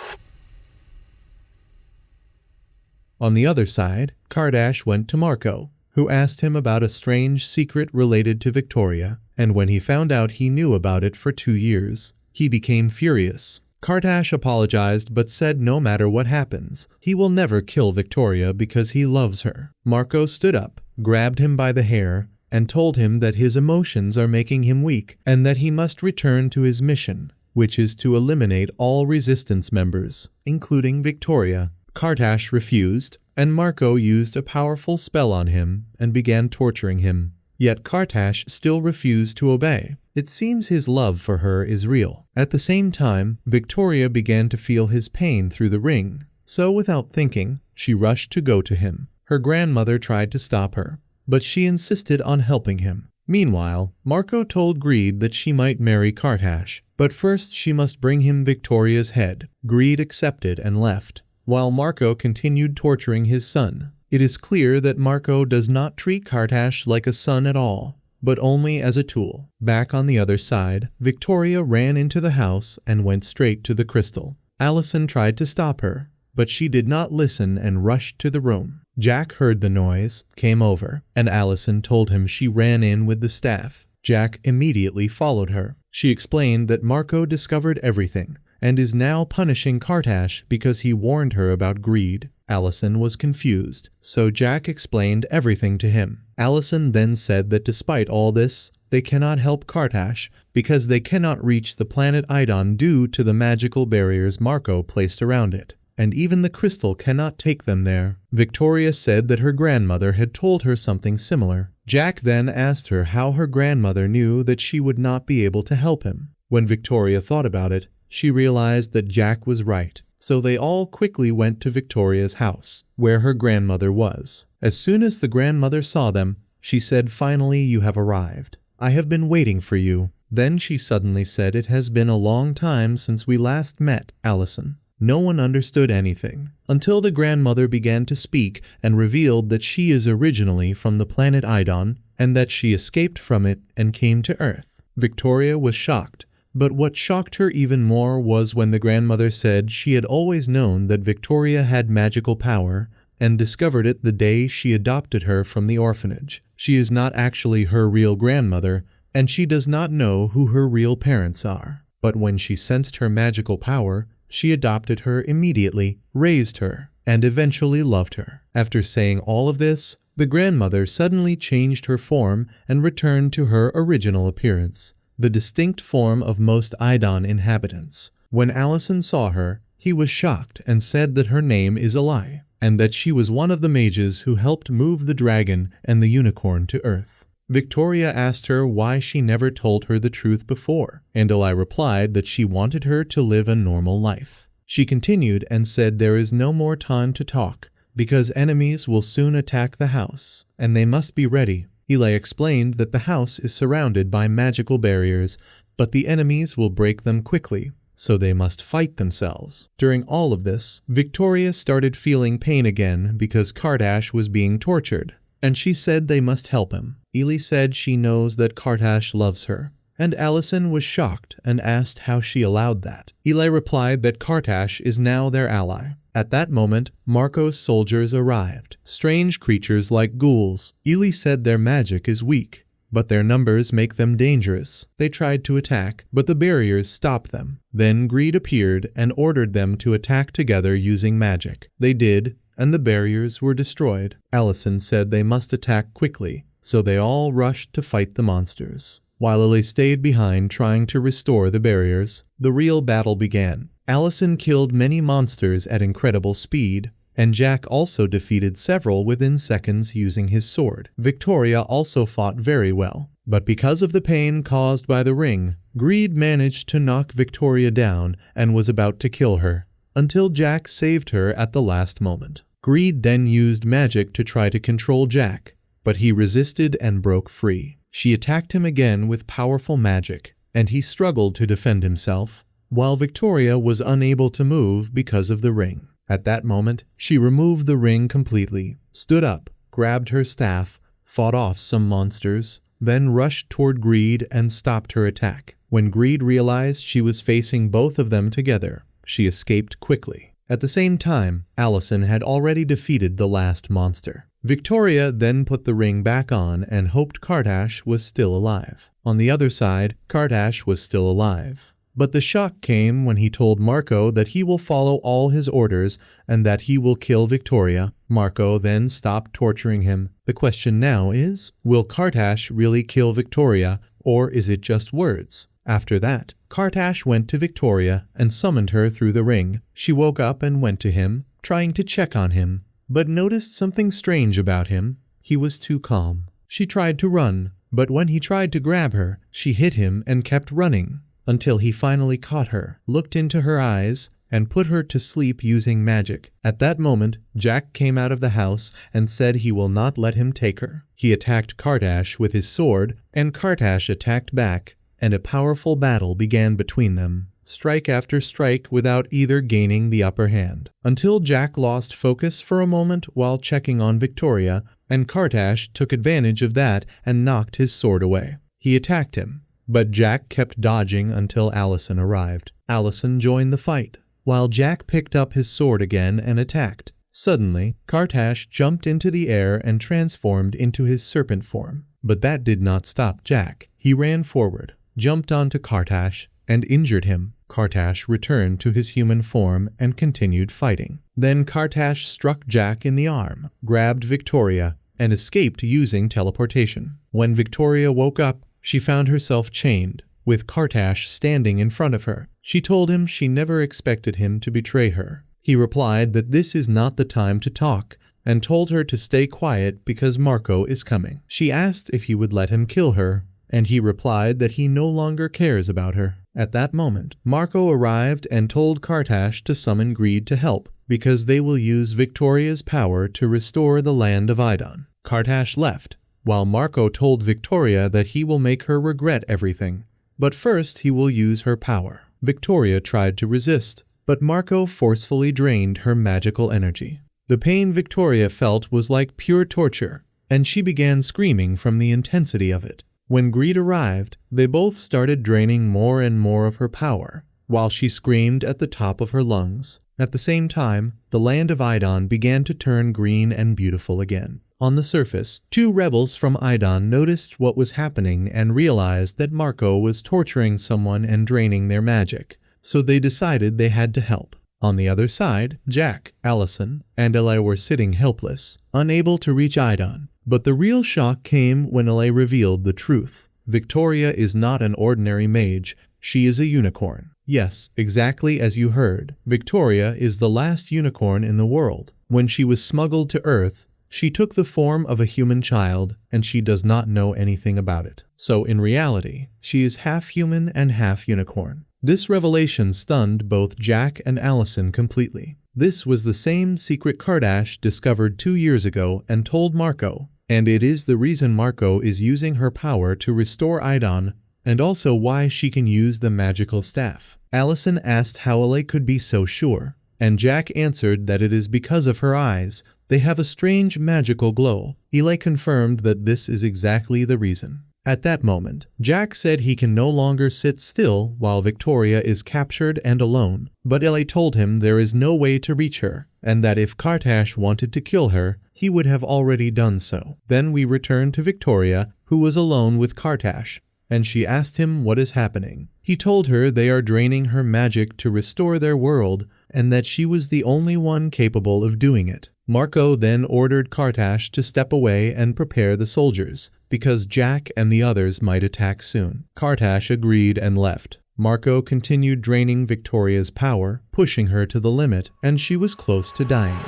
On the other side, Kartash went to Marco, who asked him about a strange secret related to Victoria, and when he found out he knew about it for 2 years, he became furious. Kartash apologized but said no matter what happens, he will never kill Victoria because he loves her. Marco stood up, grabbed him by the hair, and told him that his emotions are making him weak and that he must return to his mission, which is to eliminate all resistance members, including Victoria. Kartash refused, and Marco used a powerful spell on him and began torturing him. Yet Kartash still refused to obey. It seems his love for her is real. At the same time, Victoria began to feel his pain through the ring, so without thinking, she rushed to go to him. Her grandmother tried to stop her, but she insisted on helping him. Meanwhile, Marco told Greed that she might marry Kartash, but first she must bring him Victoria's head. Greed accepted and left, while Marco continued torturing his son. It is clear that Marco does not treat Kartash like a son at all, but only as a tool. Back on the other side, Victoria ran into the house and went straight to the crystal. Allison tried to stop her, but she did not listen and rushed to the room. Jack heard the noise, came over, and Allison told him she ran in with the staff. Jack immediately followed her. She explained that Marco discovered everything, and is now punishing Kartash because he warned her about Greed. Allison was confused, so Jack explained everything to him. Allison then said that despite all this, they cannot help Kartash because they cannot reach the planet Idon due to the magical barriers Marco placed around it, and even the crystal cannot take them there. Victoria said that her grandmother had told her something similar. Jack then asked her how her grandmother knew that she would not be able to help him. When Victoria thought about it, she realized that Jack was right, so they all quickly went to Victoria's house, where her grandmother was. As soon as the grandmother saw them, she said, "Finally, you have arrived. I have been waiting for you." Then she suddenly said, "It has been a long time since we last met, Allison." No one understood anything, until the grandmother began to speak and revealed that she is originally from the planet Idon, and that she escaped from it and came to Earth. Victoria was shocked. But what shocked her even more was when the grandmother said she had always known that Victoria had magical power and discovered it the day she adopted her from the orphanage. She is not actually her real grandmother, and she does not know who her real parents are. But when she sensed her magical power, she adopted her immediately, raised her, and eventually loved her. After saying all of this, the grandmother suddenly changed her form and returned to her original appearance, the distinct form of most Idon inhabitants. When Allison saw her, He was shocked and said that her name is Eli, and that she was one of the mages who helped move the dragon and the unicorn to Earth. Victoria asked her why she never told her the truth before, and Eli replied that she wanted her to live a normal life. She continued and said there is no more time to talk, because enemies will soon attack the house, and they must be ready. Eli explained that the house is surrounded by magical barriers, but the enemies will break them quickly, so they must fight themselves. During all of this, Victoria started feeling pain again because Kardash was being tortured, and she said they must help him. Eli said she knows that Kardash loves her, and Allison was shocked and asked how she allowed that. Eli replied that Kardash is now their ally. At that moment, Marco's soldiers arrived, strange creatures like ghouls. Eli said their magic is weak, but their numbers make them dangerous. They tried to attack, but the barriers stopped them. Then Greed appeared and ordered them to attack together using magic. They did, and the barriers were destroyed. Allison said they must attack quickly, so they all rushed to fight the monsters. While Eli stayed behind trying to restore the barriers, the real battle began. Allison killed many monsters at incredible speed, and Jack also defeated several within seconds using his sword. Victoria also fought very well, but because of the pain caused by the ring, Greed managed to knock Victoria down and was about to kill her, until Jack saved her at the last moment. Greed then used magic to try to control Jack, but he resisted and broke free. She attacked him again with powerful magic, and he struggled to defend himself, while Victoria was unable to move because of the ring. At that moment, she removed the ring completely, stood up, grabbed her staff, fought off some monsters, then rushed toward Greed and stopped her attack. When Greed realized she was facing both of them together, she escaped quickly. At the same time, Allison had already defeated the last monster. Victoria then put the ring back on and hoped Kardash was still alive. On the other side, Kardash was still alive. But the shock came when he told Marco that he will follow all his orders and that he will kill Victoria. Marco then stopped torturing him. The question now is, will Kardash really kill Victoria, or is it just words? After that, Kardash went to Victoria and summoned her through the ring. She woke up and went to him, trying to check on him, but noticed something strange about him. He was too calm. She tried to run, but when he tried to grab her, she hit him and kept running, until he finally caught her, looked into her eyes, and put her to sleep using magic. At that moment, Jack came out of the house and said he will not let him take her. He attacked Kardash with his sword, and Kardash attacked back, and a powerful battle began between them, strike after strike without either gaining the upper hand, until Jack lost focus for a moment while checking on Victoria, and Kardash took advantage of that and knocked his sword away. He attacked him, but Jack kept dodging until Allison arrived. Allison joined the fight, while Jack picked up his sword again and attacked. Suddenly, Kardash jumped into the air and transformed into his serpent form. But that did not stop Jack. He ran forward, jumped onto Kardash, and injured him. Kardash returned to his human form and continued fighting. Then Kardash struck Jack in the arm, grabbed Victoria, and escaped using teleportation. When Victoria woke up, she found herself chained, with Kardash standing in front of her. She told him she never expected him to betray her. He replied that this is not the time to talk, and told her to stay quiet because Marco is coming. She asked if he would let him kill her, and he replied that he no longer cares about her. At that moment, Marco arrived and told Kardash to summon Greed to help, because they will use Victoria's power to restore the land of Idon. Kardash left, while Marco told Victoria that he will make her regret everything, but first he will use her power. Victoria tried to resist, but Marco forcefully drained her magical energy. The pain Victoria felt was like pure torture, and she began screaming from the intensity of it. When Greed arrived, they both started draining more and more of her power, while she screamed at the top of her lungs. At the same time, the land of Idon began to turn green and beautiful again. On the surface, two rebels from Idon noticed what was happening and realized that Marco was torturing someone and draining their magic, so they decided they had to help. On the other side, Jack, Allison, and Eli were sitting helpless, unable to reach Idon. But the real shock came when Eli revealed the truth. Victoria is not an ordinary mage, she is a unicorn. Yes, exactly as you heard. Victoria is the last unicorn in the world. When she was smuggled to Earth, she took the form of a human child, and she does not know anything about it. So in reality, she is half human and half unicorn. This revelation stunned both Jack and Allison completely. This was the same secret Kardash discovered 2 years ago and told Marco, and it is the reason Marco is using her power to restore Idon, and also why she can use the magical staff. Allison asked how Elay could be so sure, and Jack answered that it is because of her eyes. They have a strange magical glow. Elay confirmed that this is exactly the reason. At that moment, Jack said he can no longer sit still while Victoria is captured and alone, but Elay told him there is no way to reach her, and that if Kardash wanted to kill her, he would have already done so. Then we return to Victoria, who was alone with Kardash, and she asked him what is happening. He told her they are draining her magic to restore their world, and that she was the only one capable of doing it. Marco then ordered Kardash to step away and prepare the soldiers, because Jack and the others might attack soon. Kardash agreed and left. Marco continued draining Victoria's power, pushing her to the limit, and she was close to dying.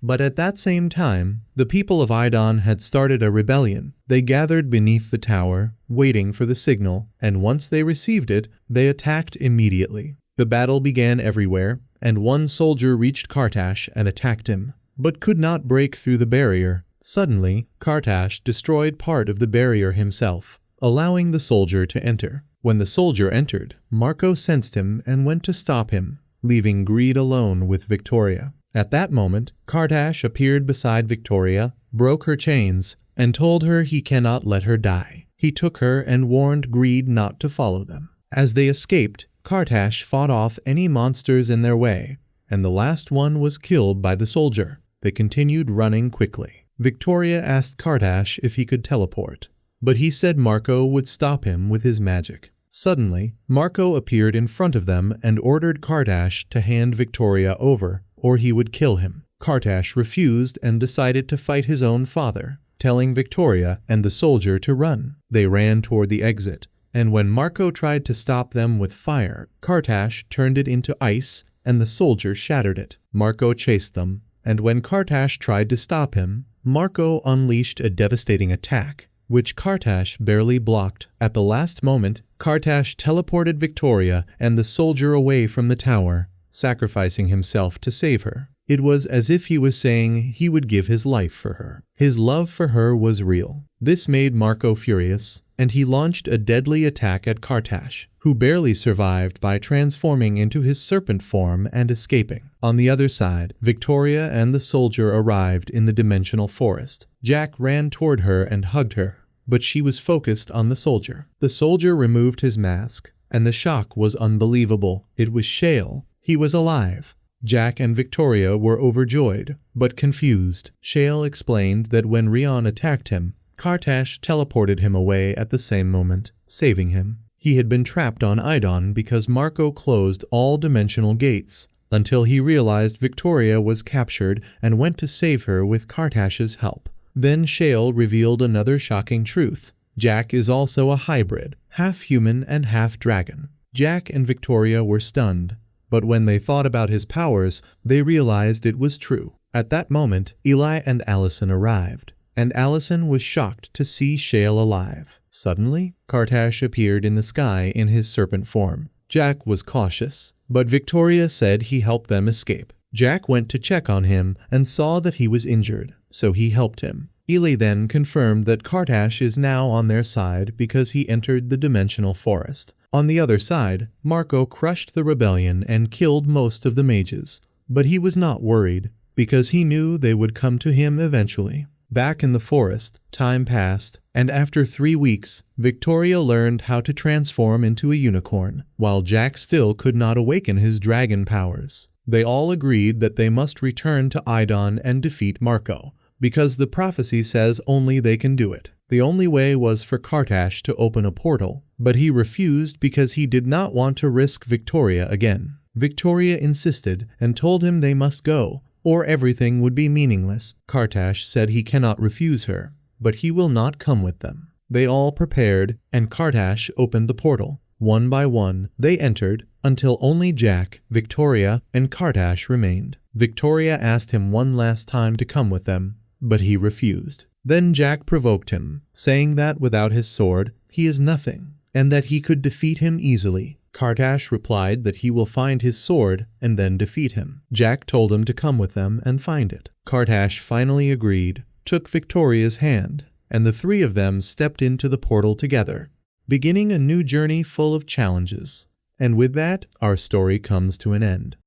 But at that same time, the people of Idon had started a rebellion. They gathered beneath the tower, waiting for the signal, and once they received it, they attacked immediately. The battle began everywhere, and one soldier reached Kardash and attacked him, but could not break through the barrier. Suddenly, Kardash destroyed part of the barrier himself, allowing the soldier to enter. When the soldier entered, Marco sensed him and went to stop him, leaving Greed alone with Victoria. At that moment, Kardash appeared beside Victoria, broke her chains, and told her he cannot let her die. He took her and warned Greed not to follow them. As they escaped, Kardash fought off any monsters in their way, and the last one was killed by the soldier. They continued running quickly. Victoria asked Kardash if he could teleport, but he said Marco would stop him with his magic. Suddenly, Marco appeared in front of them and ordered Kardash to hand Victoria over, or he would kill him. Kardash refused and decided to fight his own father, telling Victoria and the soldier to run. They ran toward the exit, and when Marco tried to stop them with fire, Kardash turned it into ice and the soldier shattered it. Marco chased them, and when Kardash tried to stop him, Marco unleashed a devastating attack, which Kardash barely blocked. At the last moment, Kardash teleported Victoria and the soldier away from the tower, sacrificing himself to save her. It was as if he was saying he would give his life for her. His love for her was real. This made Marco furious, and he launched a deadly attack at Kardash, who barely survived by transforming into his serpent form and escaping. On the other side, Victoria and the soldier arrived in the dimensional forest. Jack ran toward her and hugged her, but she was focused on the soldier. The soldier removed his mask, and the shock was unbelievable. It was Shale. He was alive. Jack and Victoria were overjoyed, but confused. Shale explained that when Rion attacked him, Kardash teleported him away at the same moment, saving him. He had been trapped on Idon because Marco closed all dimensional gates, until he realized Victoria was captured and went to save her with Kardash's help. Then Shale revealed another shocking truth. Jack is also a hybrid, half human and half dragon. Jack and Victoria were stunned, but when they thought about his powers, they realized it was true. At that moment, Eli and Allison arrived, and Allison was shocked to see Shale alive. Suddenly, Kardash appeared in the sky in his serpent form. Jack was cautious, but Victoria said he helped them escape. Jack went to check on him and saw that he was injured, so he helped him. Eli then confirmed that Kardash is now on their side because he entered the dimensional forest. On the other side, Marco crushed the rebellion and killed most of the mages, but he was not worried because he knew they would come to him eventually. Back in the forest, time passed, and after 3 weeks, Victoria learned how to transform into a unicorn, while Jack still could not awaken his dragon powers. They all agreed that they must return to Idon and defeat Marco, because the prophecy says only they can do it. The only way was for Kardash to open a portal, but he refused because he did not want to risk Victoria again. Victoria insisted and told him they must go, or everything would be meaningless. Kardash said he cannot refuse her, but he will not come with them. They all prepared, and Kardash opened the portal. One by one, they entered, until only Jack, Victoria, and Kardash remained. Victoria asked him one last time to come with them, but he refused. Then Jack provoked him, saying that without his sword, he is nothing, and that he could defeat him easily. Kardash replied that he will find his sword and then defeat him. Jack told him to come with them and find it. Kardash finally agreed, took Victoria's hand, and the three of them stepped into the portal together, beginning a new journey full of challenges. And with that, our story comes to an end.